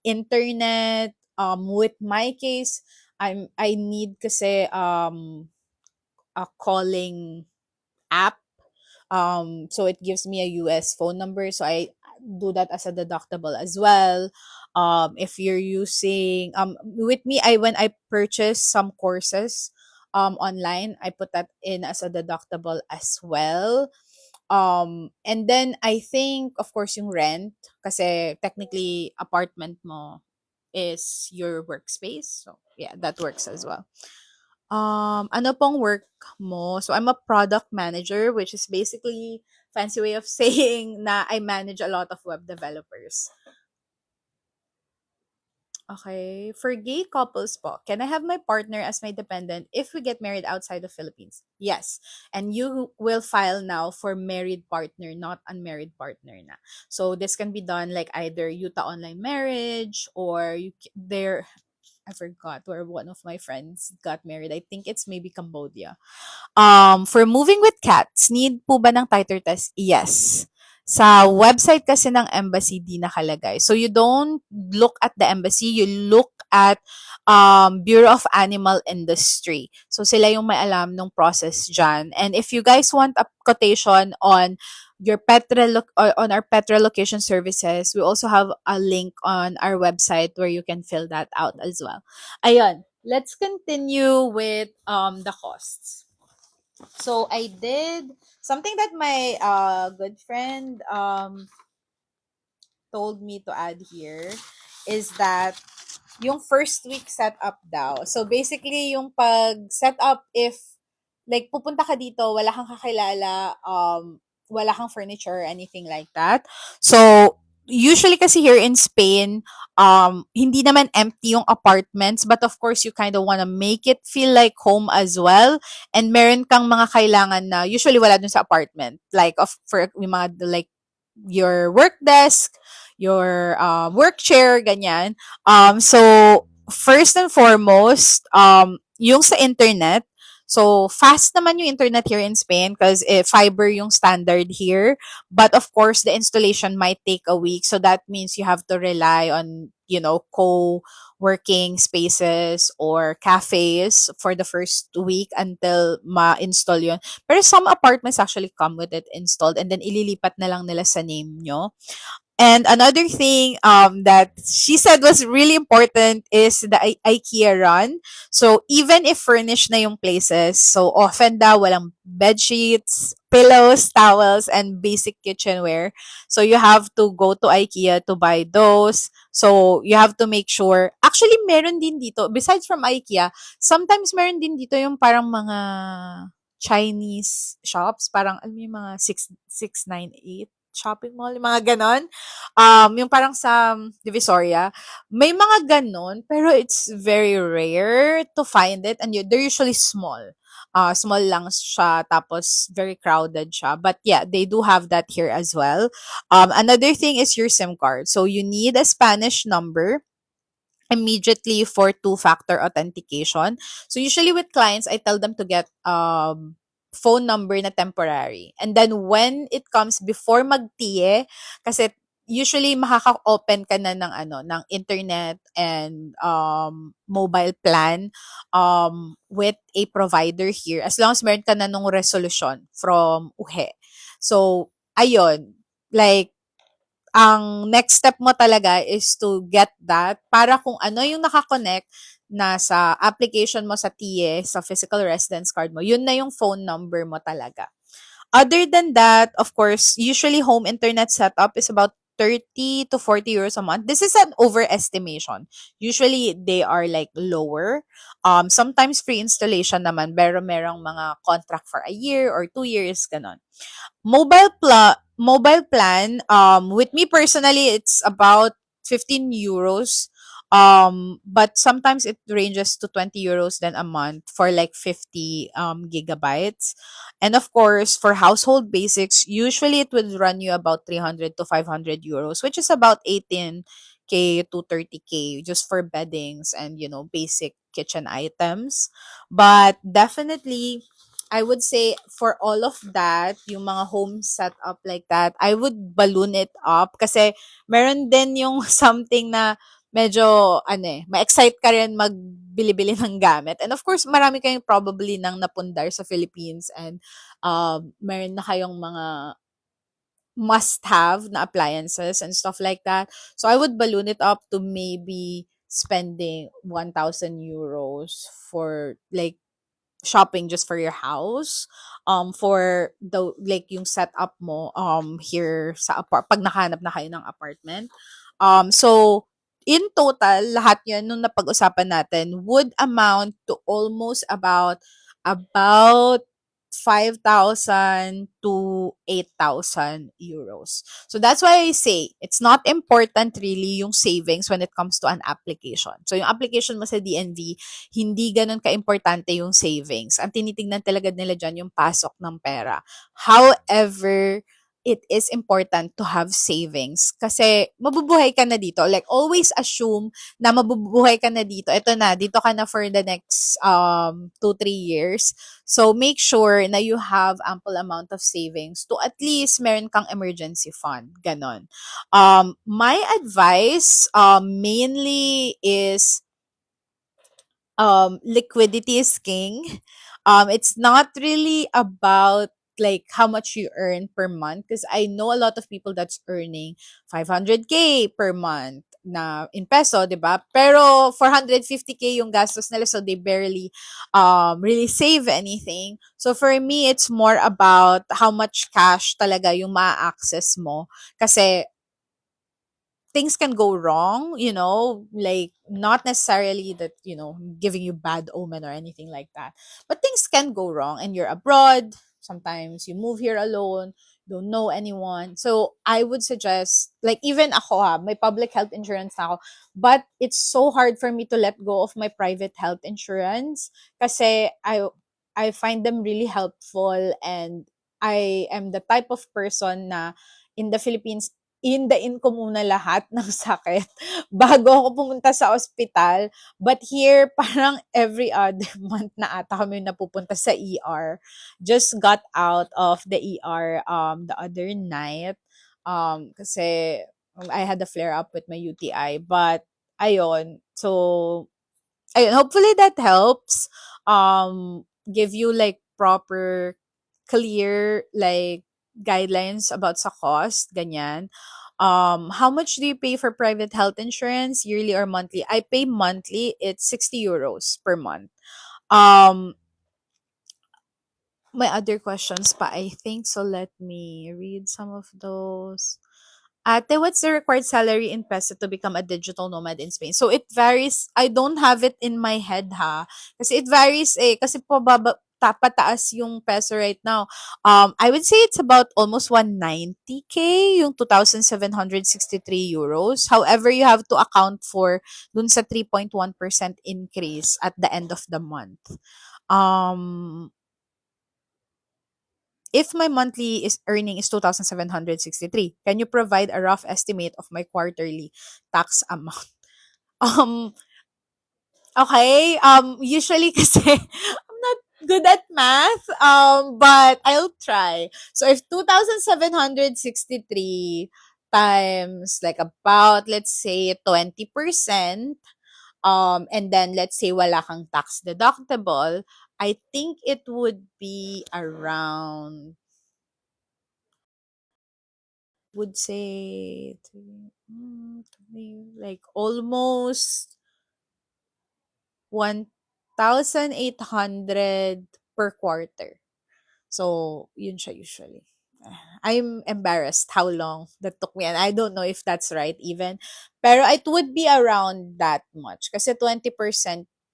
internet. With my case, I need kasi a calling app. So it gives me a US phone number. So I do that as a deductible as well. If you're using with me, I when I purchase some courses online, I put that in as a deductible as well. And then I think of course yung rent kasi technically apartment mo is your workspace. So yeah, that works as well. Ano pong work mo? So I'm a product manager, which is basically fancy way of saying na I manage a lot of web developers. Okay. For gay couples po, can I have my partner as my dependent if we get married outside the Philippines? Yes. And you will file now for married partner, not unmarried partner na. So this can be done like either Utah online marriage or there I forgot where one of my friends got married. I think it's maybe Cambodia. For moving with cats, need po ba ng titer test? Yes. Sa website kasi ng embassy, di nakalagay. So, you don't look at the embassy, you look at Bureau of Animal Industry. So, sila yung may alam ng process dyan. And if you guys want a quotation on your or on our pet relocation services, we also have a link on our website where you can fill that out as well. Ayun. Let's continue with the costs. So I did something that my good friend told me to add here is that yung first week setup daw. So basically yung pag setup if like pupunta ka dito, wala kang kakilala, wala kang furniture or anything like that. So usually kasi here in Spain, hindi naman empty yung apartments, but of course you kind of want to make it feel like home as well. And meron kang mga kailangan na usually wala dun sa apartment. Like for yung mga like your work desk, your work chair, ganyan. So first and foremost, yung sa internet. So fast naman yung internet here in Spain because fiber yung standard here. But of course, the installation might take a week. So that means you have to rely on, co-working spaces or cafes for the first week until ma-install yun. Pero some apartments actually come with it installed and then ililipat na lang nila sa name nyo. And another thing that she said was really important is the IKEA run. So even if furnished na yung places, so often daw walang bed sheets, pillows, towels, and basic kitchenware. So you have to go to IKEA to buy those. So you have to make sure. Actually, meron din dito, besides from IKEA, sometimes meron din dito yung parang mga Chinese shops, parang ano yung mga 698 shopping mall, yung mga ganon. Yung parang sa Divisoria, may mga ganon, pero it's very rare to find it and they're usually small. Small lang siya, tapos very crowded siya. But yeah, they do have that here as well. Another thing is your SIM card. So you need a Spanish number immediately for two-factor authentication. So usually with clients, I tell them to get phone number na temporary. And then when it comes before mag-TIE, kasi usually makaka-open ka na ng ng internet and mobile plan with a provider here as long as meron ka na nung resolution from UHE. So ayun, like ang next step mo talaga is to get that para kung ano yung nakakonect na sa application mo sa TIE, sa physical residence card mo, yun na yung phone number mo talaga. Other than that, of course, usually home internet setup is about 30 to 40 euros a month. This is an overestimation. Usually, they are like lower. Sometimes free installation naman, pero merong mga contract for a year or 2 years, ganon. Mobile plan, with me personally, it's about 15 euros. But sometimes it ranges to 20 euros then a month for like 50 gigabytes. And of course, for household basics, usually it would run you about 300 to 500 euros, which is about 18K to 30K just for beddings and, basic kitchen items. But definitely, I would say for all of that, yung mga home setup like that, I would balloon it up kasi meron din yung something na medyo ma-excite ka rin magbili-bili ng gamit. And of course, marami kayong probably nang napundar sa Philippines and meron na kayong mga must-have na appliances and stuff like that. So I would balloon it up to maybe spending 1,000 euros for like shopping just for your house, for the like yung setup mo here sa pag nakahanap na kayo ng apartment. So in total lahat 'yun nung napag-usapan natin would amount to almost about 5,000 to 8,000 euros. So that's why I say it's not important really yung savings when it comes to an application. So yung application mo sa DNV, hindi ganun ka-importante yung savings. Ang tinitingnan talaga nila dyan yung pasok ng pera. However, it is important to have savings kasi mabubuhay ka na dito. Like, always assume na mabubuhay ka na dito. Ito na, dito ka na for the next 2-3 years. So, make sure na you have ample amount of savings to at least meron kang emergency fund. Ganon. My advice mainly is liquidity is king. It's not really about like how much you earn per month because I know a lot of people that's earning 500k per month na in peso, 'di ba? Pero 450k yung gastos nila so they barely really save anything. So for me, it's more about how much cash talaga yung ma-access mo kasi things can go wrong, like not necessarily that, giving you bad omen or anything like that. But things can go wrong and you're abroad. Sometimes you move here alone, don't know anyone. So I would suggest, like even ako may public health insurance na ako, but it's so hard for me to let go of my private health insurance kasi I find them really helpful and I am the type of person na in the Philippines in ko muna lahat ng sakit bago ako pumunta sa ospital. But here, parang every other month na ata kami napupunta sa ER. Just got out of the ER the other night kasi I had a flare-up with my UTI. But, ayun. So, ayun, hopefully that helps give you like proper clear like guidelines about sa cost ganyan. How much do you pay for private health insurance, yearly or monthly? I pay monthly. It's 60 euros per month. um my other questions pa, I think, so let me read some of those. Ate, what's the required salary in peso to become a digital nomad in Spain? So it varies. I don't have it in my head ha. Kasi it varies Kasi pataas yung peso right now. I would say it's about almost 190k, yung 2,763 euros. However, you have to account for dun sa 3.1% increase at the end of the month. If my monthly is earning is 2,763, can you provide a rough estimate of my quarterly tax amount? Um, okay. Usually kasi I'm not good at math. But I'll try. So if 2,763 times like about, let's say, 20%, and then let's say wala kang tax deductible, I think it would be around, would say like almost 1,800 per quarter. So, yun siya usually. I'm embarrassed how long that took me and I don't know if that's right even. Pero it would be around that much kasi 20%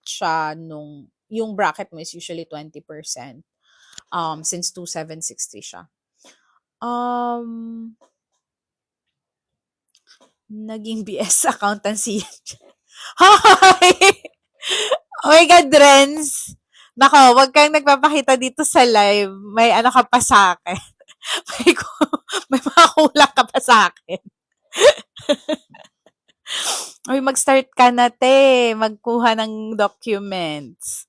siya nung yung bracket mo is usually 20% since 2,760 siya. Naging BS accountancy. Hi! Oh my God, Renz. Nako, wag kang nagpapakita dito sa live. May ano ka pa sa akin. May, may mga kulang ka pa sa akin. Uy, mag-start ka na, te. Magkuha ng documents.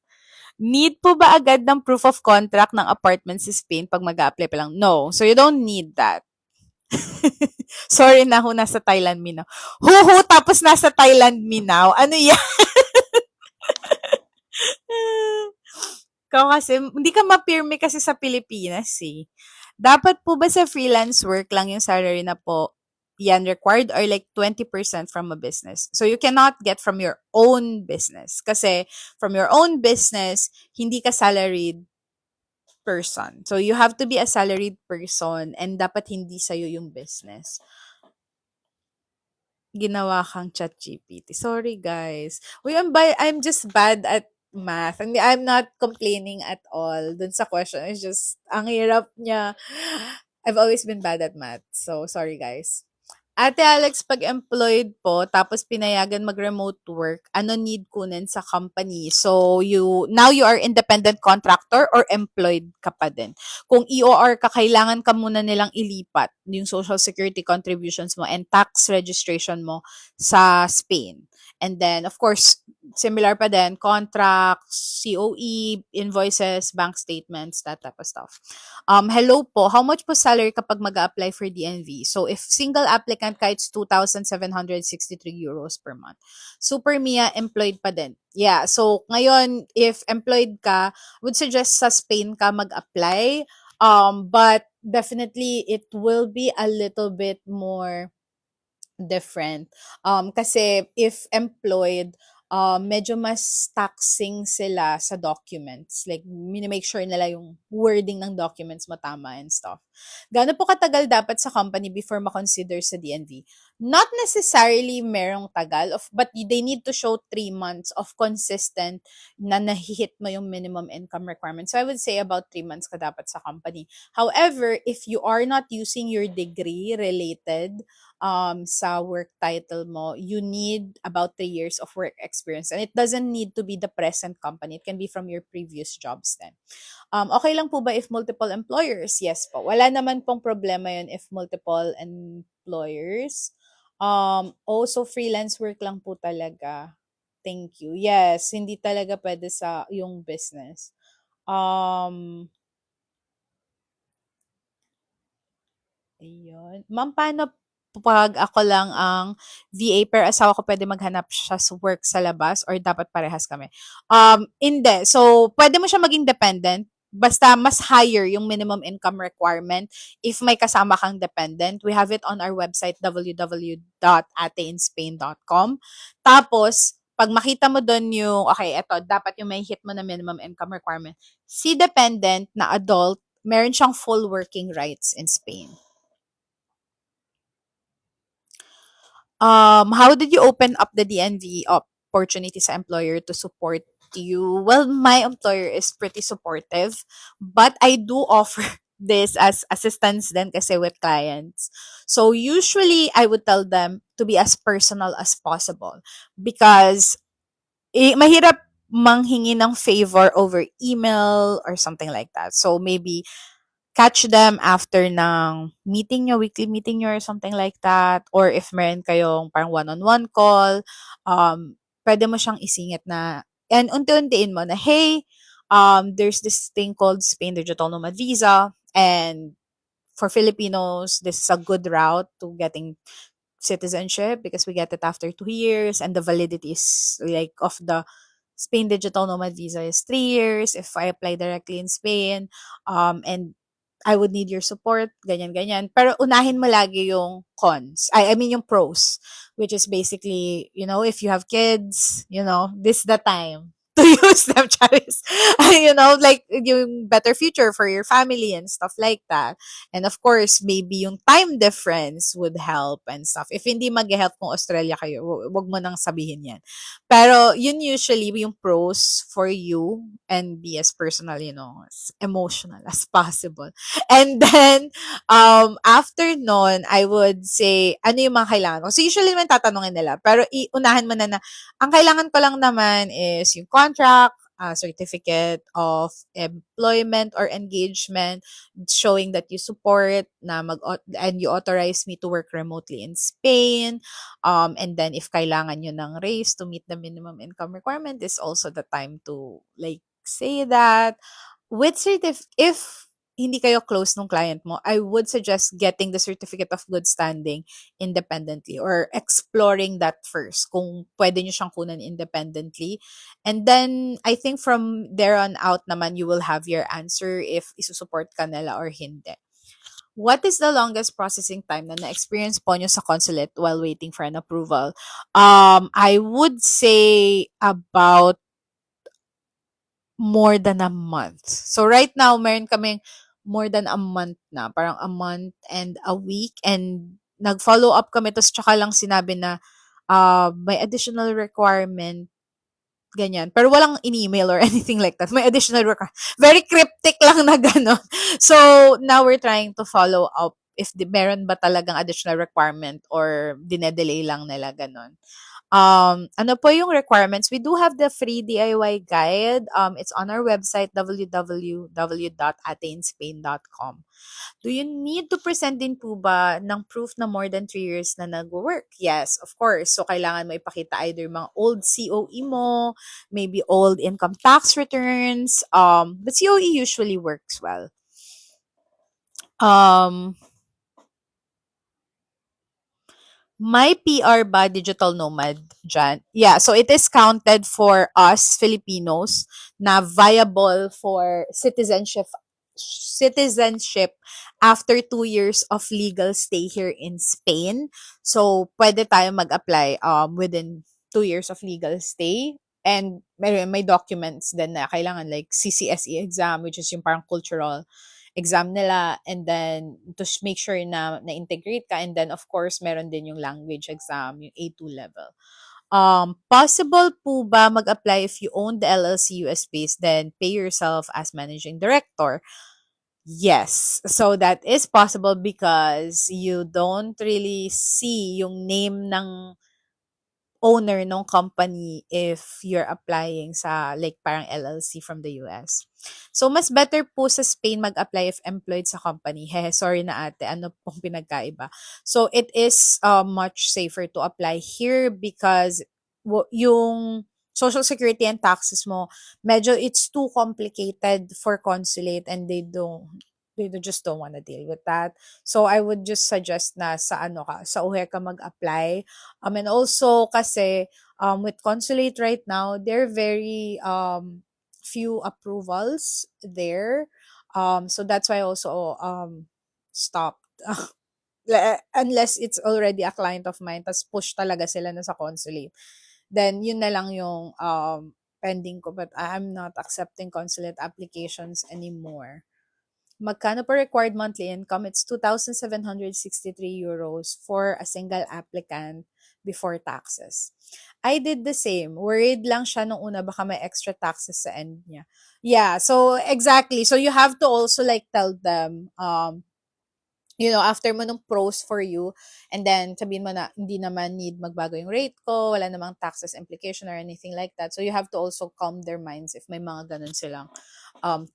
Need po ba agad ng proof of contract ng apartment sa Spain pag mag-a-apply pa lang? No. So, you don't need that. Sorry na ho, nasa Thailand me now. Huhu, tapos nasa Thailand me now. Ano yan? Ikaw kasi, hindi ka mapirme kasi sa Pilipinas eh. Dapat po ba sa freelance work lang yung salary na po yan required or like 20% from a business? So you cannot get from your own business. Kasi from your own business, hindi ka salaried person. So you have to be a salaried person and dapat hindi sa'yo yung business. Ginawa kang ChatGPT. Sorry, guys. Uy, I'm just bad at math. Hindi, I'm not complaining at all dun sa question. It's just, ang hirap niya. I've always been bad at math. So, sorry guys. Ate Alex, 'pag employed po tapos pinayagan mag-remote work, ano need kunin sa company? So, you are independent contractor or employed ka pa din? Kung EOR ka, kailangan ka muna nilang ilipat yung Social Security contributions mo and tax registration mo sa Spain. And then, of course, similar pa din, contracts, COE, invoices, bank statements, that type of stuff. Hello po, how much po salary kapag mag-a-apply for DNV? So, if single applicant ka, it's 2,763 euros per month. Super Mia, employed pa din. Yeah, so ngayon, if employed ka, would suggest sa Spain ka mag-apply. But definitely, it will be a little bit more different. Kasi if employed, medyo mas taxing sila sa documents. Like, make sure nila yung wording ng documents mo tama and stuff. Gaano po katagal dapat sa company before ma-consider sa DNV? Not necessarily merong tagal, but they need to show 3 months of consistent na nahihit mo yung minimum income requirement. So I would say about 3 months ka dapat sa company. However, if you are not using your degree related sa work title mo, you need about 3 years of work experience. And it doesn't need to be the present company. It can be from your previous jobs then. Okay lang po ba if multiple employers? Yes po. Wala naman pong problema yun if multiple employers. Also freelance work lang po talaga. Thank you. Yes, hindi talaga pwede sa yung business. Ayun. Ma'am, paano 'pag ako lang ang VA pero asawa ko pwede maghanap siya sa work sa labas or dapat parehas kami? Hindi. So, pwede mo siya maging dependent, basta mas higher yung minimum income requirement if may kasama kang dependent. We have it on our website www.ateinspain.com. Tapos, 'pag makita mo dun yung, okay, eto dapat yung may hit mo na minimum income requirement. Si dependent na adult, meron siyang full working rights in Spain. How did you open up the DNV opportunity sa employer to support you? Well, my employer is pretty supportive, but I do offer this as assistance then kasi with clients. So usually I would tell them to be as personal as possible because mahirap manghingi ng favor over email or something like that. So maybe catch them after ng meeting nyo, weekly meeting nyo or something like that. Or if meron kayong parang one-on-one call, pwede mo siyang isingit na, and unti-untiin mo na, hey, there's this thing called Spain Digital Nomad Visa, and for Filipinos, this is a good route to getting citizenship because we get it after 2 years, and the validity is like of the Spain Digital Nomad Visa is 3 years if I apply directly in Spain. And I would need your support, ganyan, ganyan. Pero unahin mo lagi yung cons. I mean yung pros, which is basically, if you have kids, this is the time to use them, Charis. Like yung better future for your family and stuff like that. And of course, maybe yung time difference would help and stuff. If hindi mag-help kung Australia kayo, wag mo nang sabihin yan. Pero yun usually yung pros for you and be as personal, as emotional as possible. And then, after nun, I would say, ano yung mga kailangan ko? So, usually naman tatanungin nila. Pero, unahan mo na, ang kailangan ko lang naman is yung contract, certificate of employment or engagement showing that you support and you authorize me to work remotely in Spain. And then if kailangan nyo ng raise to meet the minimum income requirement is also the time to like say that. If hindi kayo close nung client mo, I would suggest getting the certificate of good standing independently or exploring that first kung pwede nyo siyang kunan independently. And then, I think from there on out naman, you will have your answer if isusupport ka nila or hindi. What is the longest processing time na na-experience po nyo sa consulate while waiting for an approval? I would say about more than a month. So right now, meron kaming more than a month na. Parang a month and a week. And nag-follow up kami. Tapos tsaka lang sinabi na may additional requirement ganyan. Pero walang in-email or anything like that. May additional work. Very cryptic lang na gano'n. So, now we're trying to follow up if meron ba talagang additional requirement or dinedelay lang nila gano'n. Ano po yung requirements? We do have the free DIY guide. It's on our website, www.atainspain.com. Do you need to present din po ba ng proof na more than 3 years na nag-work? Yes, of course. So, kailangan mo ipakita either mga old COE mo, maybe old income tax returns. But COE usually works well. Um, My PR ba digital nomad dyan? Yeah, so it is counted for us Filipinos na viable for citizenship after 2 years of legal stay here in Spain. So, pwede tayo mag-apply within 2 years of legal stay. And may documents din na kailangan like CCSE exam, which is yung parang cultural exam nila, and then to make sure na na-integrate ka, and then of course meron din yung language exam, yung A2 level. Possible po ba mag-apply if you own the LLC US based, then pay yourself as managing director? Yes. So that is possible because you don't really see yung name ng owner ng company if you're applying sa like parang LLC from the US. So, mas better po sa Spain mag-apply if employed sa company. Hehe, sorry na ate, ano pong pinagkaiba? So, it is much safer to apply here because yung social security and taxes mo, medyo it's too complicated for consulate and just don't want to deal with that. So, I would just suggest na sa ano ka, sa UHE ka mag-apply. And also kasi with consulate right now, they're very few approvals there. So that's why I also stopped. Unless it's already a client of mine, tas push talaga sila na sa consulate. Then yun na lang yung pending ko, but I'm not accepting consulate applications anymore. Magkano per required monthly income? It's 2,763 euros for a single applicant before taxes. I did the same. Worried lang siya nung una baka may extra taxes sa end niya. Yeah, so exactly. So you have to also like tell them after mo nung pros for you, and then sabihin mo na hindi naman need magbago yung rate ko, wala namang taxes implication or anything like that. So you have to also calm their minds if may mga ganun silang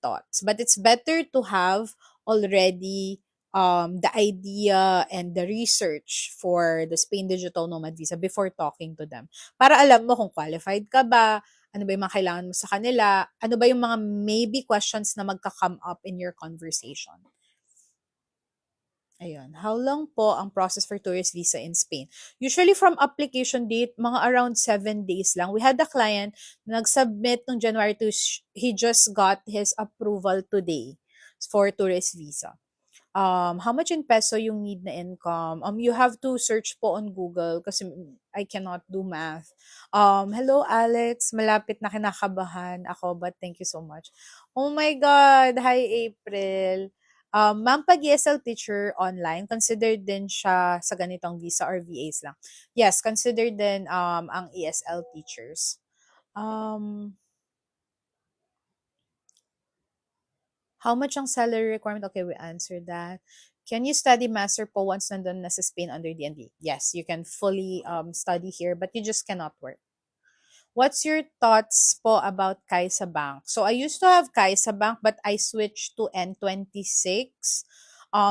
thoughts. But it's better to have already the idea and the research for the Spain Digital Nomad Visa before talking to them. Para alam mo kung qualified ka ba, ano ba yung mga kailangan mo sa kanila, ano ba yung mga maybe questions na magka-come up in your conversation. Ayun. How long po ang process for tourist visa in Spain? Usually from application date, mga around 7 days lang. We had a client na nag-submit noong January to, he just got his approval today for tourist visa. How much in peso yung need na income? You have to search po on Google kasi I cannot do math. Hello Alex, malapit na kinakabahan ako but thank you so much. Oh my God, hi April. Ma'am, pag ESL teacher online, considered din siya sa ganitong visa or VAs lang? Yes, considered din ang ESL teachers. How much ang salary requirement? Okay, we answered that. Can you study master po once nandun na sa Spain under DND? Yes, you can fully study here, but you just cannot work. What's your thoughts po about Kaisa Bank? So I used to have Kaisa Bank, but I switched to N26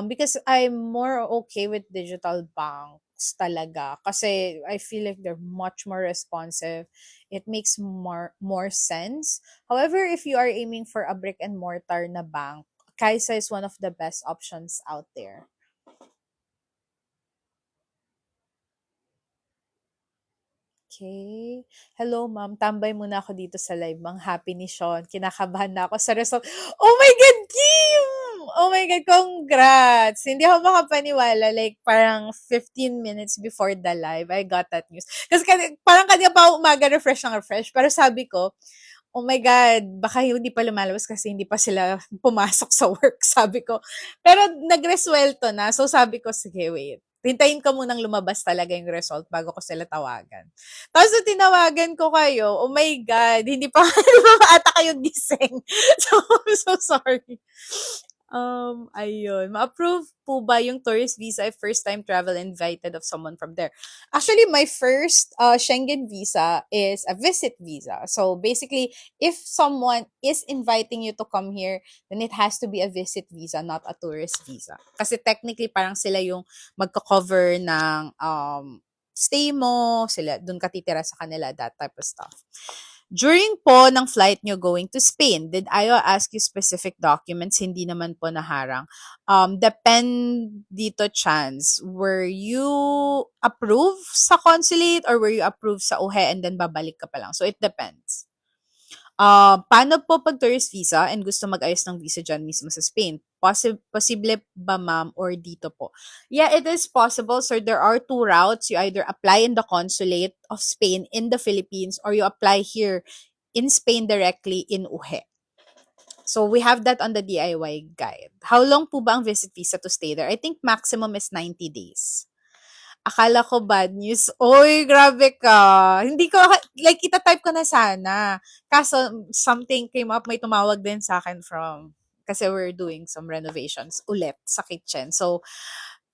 because I'm more okay with digital banks talaga. Kasi I feel like they're much more responsive. It makes more sense. However, if you are aiming for a brick and mortar na bank, Kaisa is one of the best options out there. Okay. Hello, ma'am. Tambay muna ako dito sa live. Mang happy ni Sean. Kinakabahan na ako sa result. Oh my God, Kim! Oh my God, congrats! Hindi ako makapaniwala. Like, parang 15 minutes before the live, I got that news. Kasi parang kanina pa ako umaga refresh ng refresh. Pero sabi ko, oh my God, baka hindi pa lumalabas kasi hindi pa sila pumasok sa work, sabi ko. Pero nagreswelto na. So sabi ko, sige, wait. Hintayin ko munang lumabas talaga yung result bago ko sila tawagan. Tapos nung tinawagan ko kayo, oh my God, hindi pa hindi pa ata kayo gising. So, I'm so sorry. Ayun. Ma-approve po ba yung tourist visa if first time travel invited of someone from there? Actually, my first Schengen visa is a visit visa. So basically, if someone is inviting you to come here, then it has to be a visit visa, not a tourist visa. Kasi technically, parang sila yung magko-cover ng stay mo, sila dun ka titira sa kanila, that type of stuff. During po ng flight nyo going to Spain, did IO ask you specific documents? Hindi naman po naharang. Depend dito, Chance. Were you approved sa consulate or were you approved sa UHE and then babalik ka pa lang? So, it depends. Paano po pag tourist visa and gusto mag-ayos ng visa dyan mismo sa Spain? Posible ba ma'am or dito po? Yeah, it is possible. So there are two routes. You either apply in the consulate of Spain in the Philippines or you apply here in Spain directly in UHE. So we have that on the DIY guide. How long po ba ang visit visa to stay there? I think maximum is 90 days. Akala ko bad news. Oy, grabe ka. Hindi ko, like, itatype ko na sana. Kaso, something came up, may tumawag din sa akin from, kasi we're doing some renovations ulit sa kitchen. So,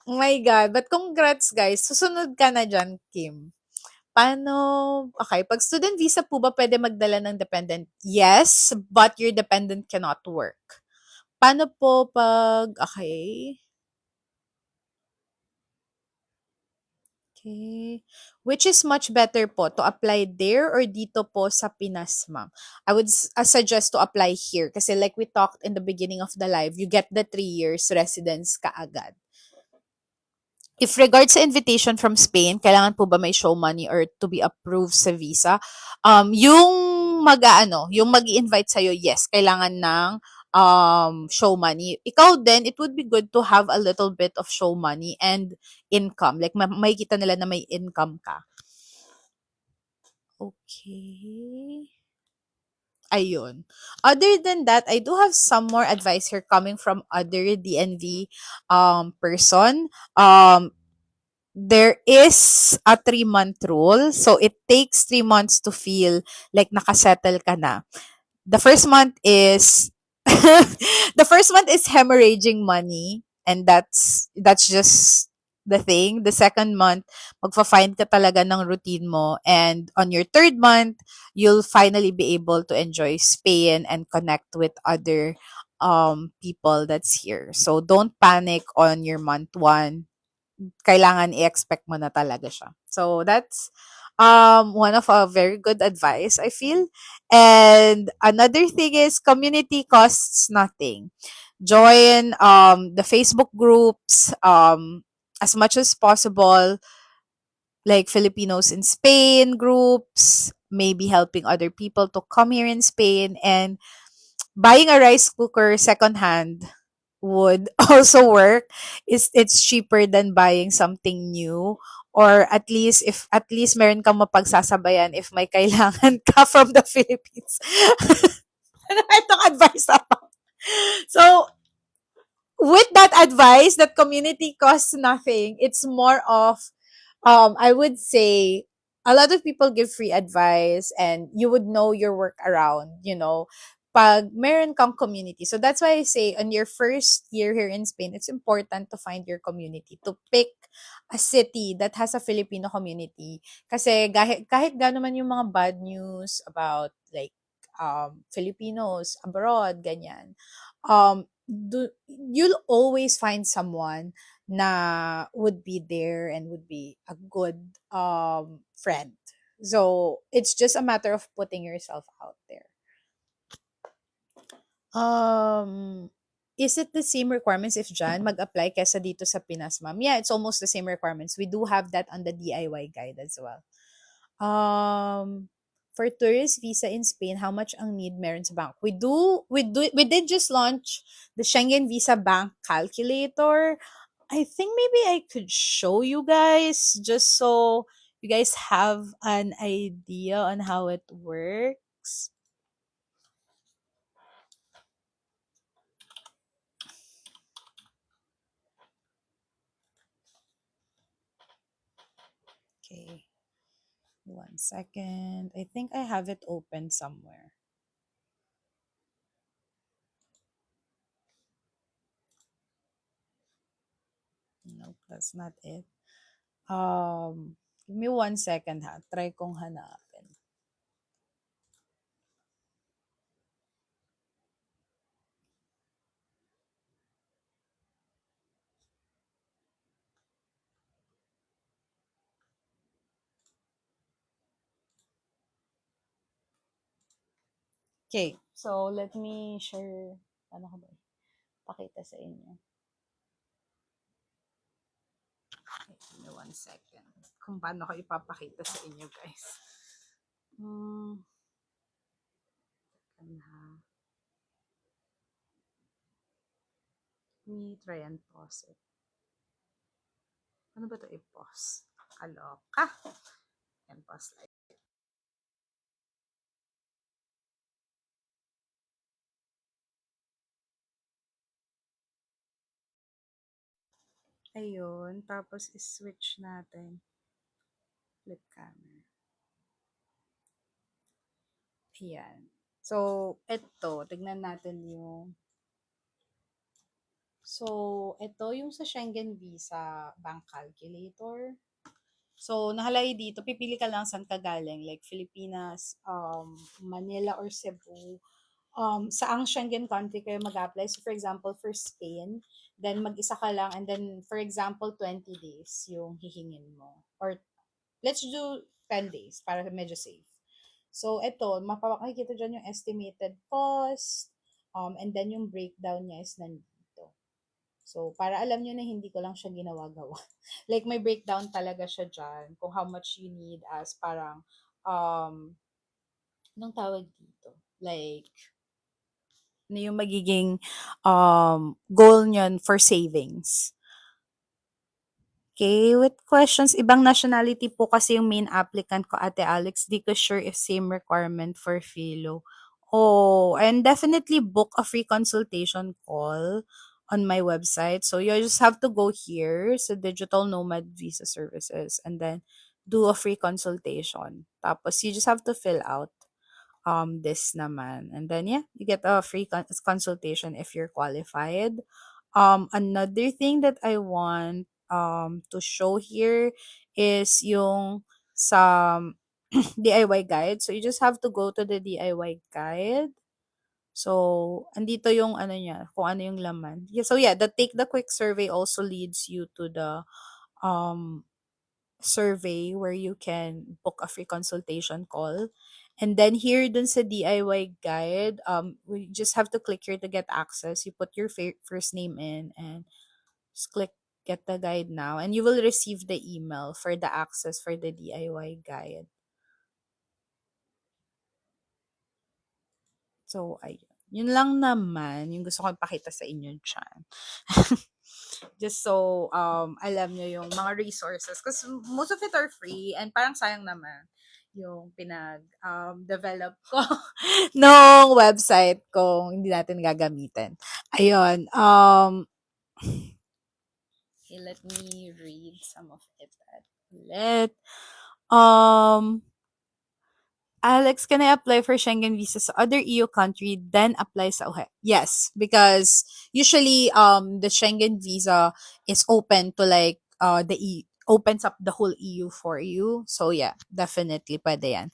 oh my God. But congrats, guys. Susunod ka na dyan, Kim. Paano, okay, pag student visa po ba pwede magdala ng dependent? Yes, but your dependent cannot work. Paano po pag, okay, okay. Which is much better po, to apply there or dito po sa Pinas, ma'am? I would suggest to apply here kasi like we talked in the beginning of the live, you get the 3 years residence kaagad. If regards sa invitation from Spain, kailangan po ba may show money or to be approved sa visa? Yung yung mag-invite sa'yo, yes, kailangan ng show money. Ikaw din, it would be good to have a little bit of show money and income. Like, makikita nila na may income ka. Okay. Ayun. Other than that, I do have some more advice here coming from other DNV person. There is a 3-month rule. So, it takes 3 months to feel like nakasettle ka na. The first month is the first month is hemorrhaging money, and that's just the thing. The second month, magfa-find ka talaga ng routine mo, and on your third month, you'll finally be able to enjoy Spain and connect with other people that's here. So don't panic on your month one. Kailangan i-expect mo na talaga siya. So that's one of a very good advice, I feel. And another thing is community costs nothing. Join the Facebook groups as much as possible, like Filipinos in Spain groups, maybe helping other people to come here in Spain, and buying a rice cooker secondhand would also work. It's cheaper than buying something new, or at least if at least meron kang mapagsasabayan if may kailangan ka from the Philippines. Ano itong advice ako? So, with that advice that community costs nothing, it's more of I would say a lot of people give free advice and you would know your work around, pag meron kang community. So that's why I say on your first year here in Spain, it's important to find your community, to pick a city that has a Filipino community. Kasi kahit gano'n man yung mga bad news about like Filipinos abroad, ganyan. You'll always find someone na would be there and would be a good friend. So it's just a matter of putting yourself out there. Is it the same requirements if Jan mag-apply kesa dito sa Pinas, ma'am? Yeah, it's almost the same requirements. We do have that on the DIY guide as well. For tourist visa in Spain, how much ang need meron sa bank? We did just launch the Schengen Visa Bank Calculator. I think maybe I could show you guys just so you guys have an idea on how it works. Okay, 1 second. I think I have it open somewhere. Nope, that's not it. Give me 1 second ha. Try kong hanapin. Okay, so let me share. Ano ko ba? Pakita sa inyo. Okay, give me 1 second. Kung paano ko ipapakita sa inyo, guys. Hmm, teka na. Let me try and pause it. Ano ba to i-pause? Kaloka. And pause like. Ayun. Tapos is-switch natin. Flip camera. Ayan. So, ito. Tignan natin yung. So, ito yung sa Schengen Visa Bank Calculator. So, nakalagay dito, pipili ka lang saan ka galing, like Filipinas, Manila, or Cebu. Saang Schengen country kayo mag-apply. So, for example, for Spain, then mag-isa ka lang, and then, for example, 20 days yung hihingin mo. Or, let's do 10 days para medyo safe. So, ito, makikita dyan yung estimated cost, and then yung breakdown niya is nandito. So, para alam nyo na hindi ko lang siya ginawa-gawa. Like, may breakdown talaga siya dyan kung how much you need as parang, anong tawag dito? Like, ano yung magiging goal niyan for savings. Okay, with questions, ibang nationality po kasi yung main applicant ko, Ate Alex. Di ko sure if same requirement for Philo. Oh, and definitely book a free consultation call on my website. So you just have to go here sa Digital Nomad Visa Services and then do a free consultation. Tapos you just have to fill out this naman. And then yeah, you get a free consultation if you're qualified. Another thing that I want to show here is yung some DIY guide. So you just have to go to the DIY guide. So, andito yung ano niya, kung ano yung laman. Yeah, so yeah, the take the quick survey also leads you to the um survey where you can book a free consultation call. And then here dun sa DIY guide, we just have to click here to get access. You put your first name in and just click get the guide now and you will receive the email for the access for the DIY guide. So, ayun. Yun lang naman yung gusto ko ipakita sa inyo dyan. Just so alam nyo yung mga resources. Because most of it are free and parang sayang naman yung pinag-develop ko nung website kung hindi natin gagamitin. Ayun. Okay, let me read some of it ulit. Alex, can I apply for Schengen visa sa other EU country, then apply sa UHE? Yes, because usually the Schengen visa is open to like opens up the whole EU for you. So yeah, definitely pwede yan.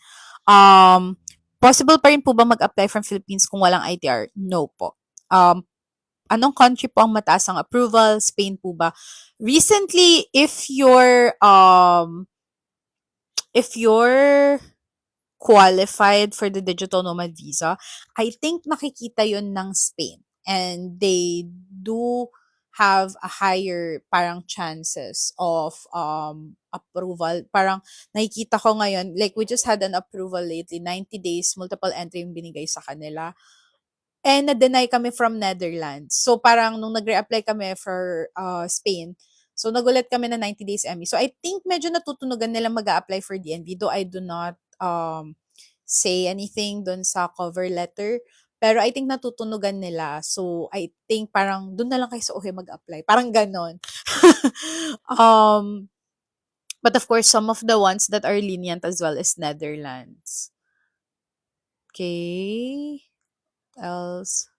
Possible pa rin po ba mag-apply from Philippines kung walang ITR? No po. Anong country po ang mataas ang approval? Spain po ba? Recently, if you're qualified for the digital nomad visa, I think nakikita yun ng Spain. And they do have a higher parang chances of approval. Parang nakikita ko ngayon, like we just had an approval lately, 90 days, multiple entry yung binigay sa kanila. And na-deny kami from Netherlands. So parang nung nag-reapply kami for Spain, so nagulat kami na 90 days ME. So I think medyo natutunugan nila mag-a-apply for DNV, though I do not say anything dun sa cover letter. Pero I think natutunugan nila. So I think parang dun na lang kayo sa UHE mag-apply. Parang ganon. um, But of course, some of the ones that are lenient as well is Netherlands. Okay. Else.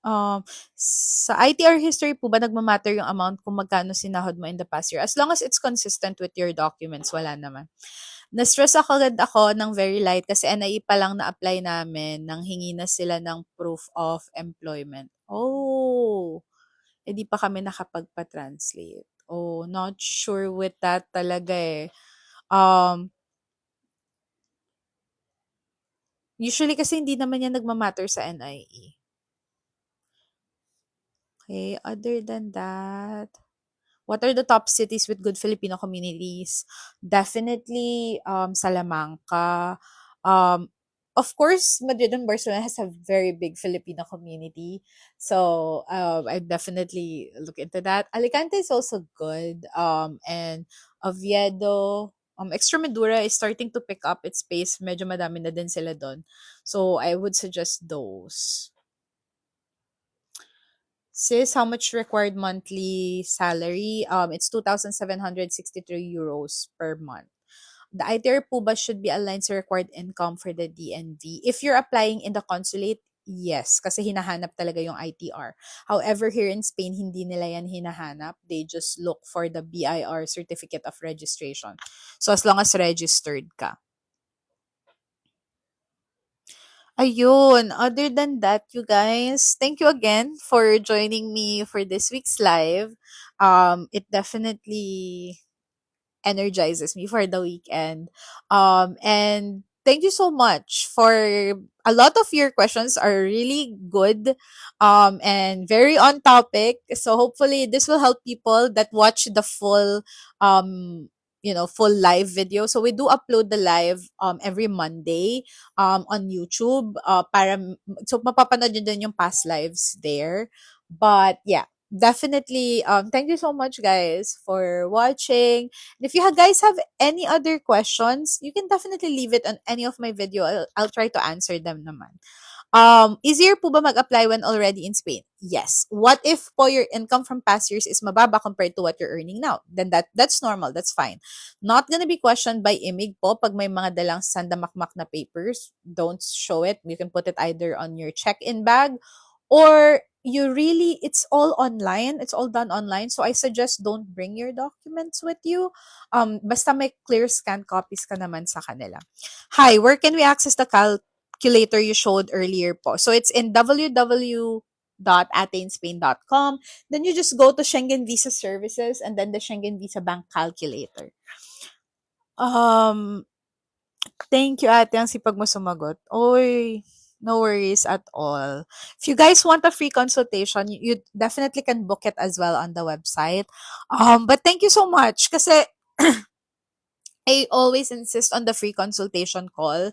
Um, sa ITR history po ba nagma-matter yung amount kung magkano sinahod mo in the past year? As long as it's consistent with your documents, wala naman. Na-stress agad ako ng very light kasi NIE pa lang na-apply namin nang hingi na sila ng proof of employment. Oh, eh di pa kami nakapagpa-translate. Oh, not sure with that talaga eh. Um, Usually kasi hindi naman yan nagma-matter sa NIE. Okay, other than that, what are the top cities with good Filipino communities? Definitely Salamanca. Um, of course, Madrid and Barcelona has a very big Filipino community. So I definitely look into that. Alicante is also good. And Oviedo, Extremadura is starting to pick up its pace. Medyo madami na din sila doon. So I would suggest those. Sis, how much required monthly salary? It's 2,763 euros per month. The ITR po ba should be aligned sa required income for the DNV? If you're applying in the consulate, yes, kasi hinahanap talaga yung ITR. However, here in Spain, hindi nila yan hinahanap. They just look for the BIR certificate of registration. So, as long as registered ka. Ayun, other than that, you guys, thank you again for joining me for this week's live. It definitely energizes me for the weekend. And thank you so much for a lot of your questions are really good and very on topic. So hopefully this will help people that watch the full full live video. So we do upload the live every Monday on YouTube so mapapanood nyo din yung past lives there. But yeah, definitely thank you so much guys for watching. And if you guys have any other questions, you can definitely leave it on any of my video. I'll try to answer them naman. Easier po ba mag-apply when already in Spain? Yes. What if po your income from past years is mababa compared to what you're earning now? Then that's normal. That's fine. Not gonna be questioned by IMIG po pag may mga dalang sandamakmak na papers. Don't show it. You can put it either on your check-in bag or it's all online. It's all done online. So I suggest don't bring your documents with you. Basta may clear scan copies ka naman sa kanila. Hi, where can we access the calculator you showed earlier po? So it's in www.atainspain.com. Then you just go to Schengen Visa Services and then the Schengen Visa Bank Calculator. Um, Thank you, ate. Ang sipag mo sumagot. Oy, no worries at all. If you guys want a free consultation, you definitely can book it as well on the website. But thank you so much kasi I always insist on the free consultation call.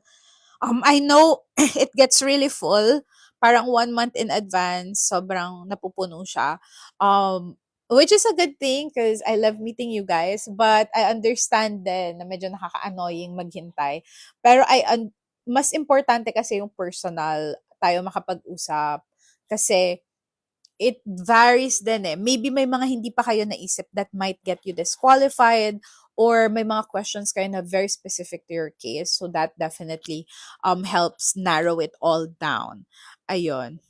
I know it gets really full. Parang 1 month in advance, sobrang napupuno siya. Which is a good thing because I love meeting you guys. But I understand din na medyo nakaka-annoying maghintay. Pero mas importante kasi yung personal tayo makapag-usap. Kasi it varies din eh. Maybe may mga hindi pa kayo naisip that might get you disqualified or may mga questions kayo na very specific to your case. So that definitely helps narrow it all down. Ayun.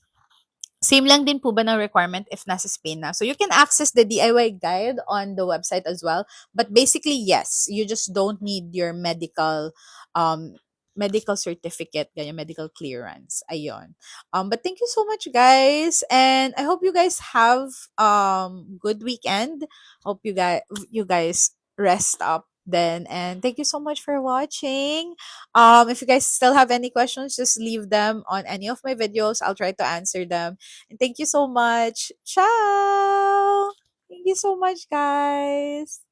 Same lang din po ba ng requirement if nasa Spain na? So you can access the DIY guide on the website as well. But basically, yes, you just don't need your um medical certificate, ganyan, medical clearance. Ayun. But thank you so much, guys. And I hope you guys have good weekend. Hope you guys rest up then. And thank you so much for watching. If you guys still have any questions, just leave them on any of my videos. I'll try to answer them. And thank you so much. Ciao! Thank you so much, guys.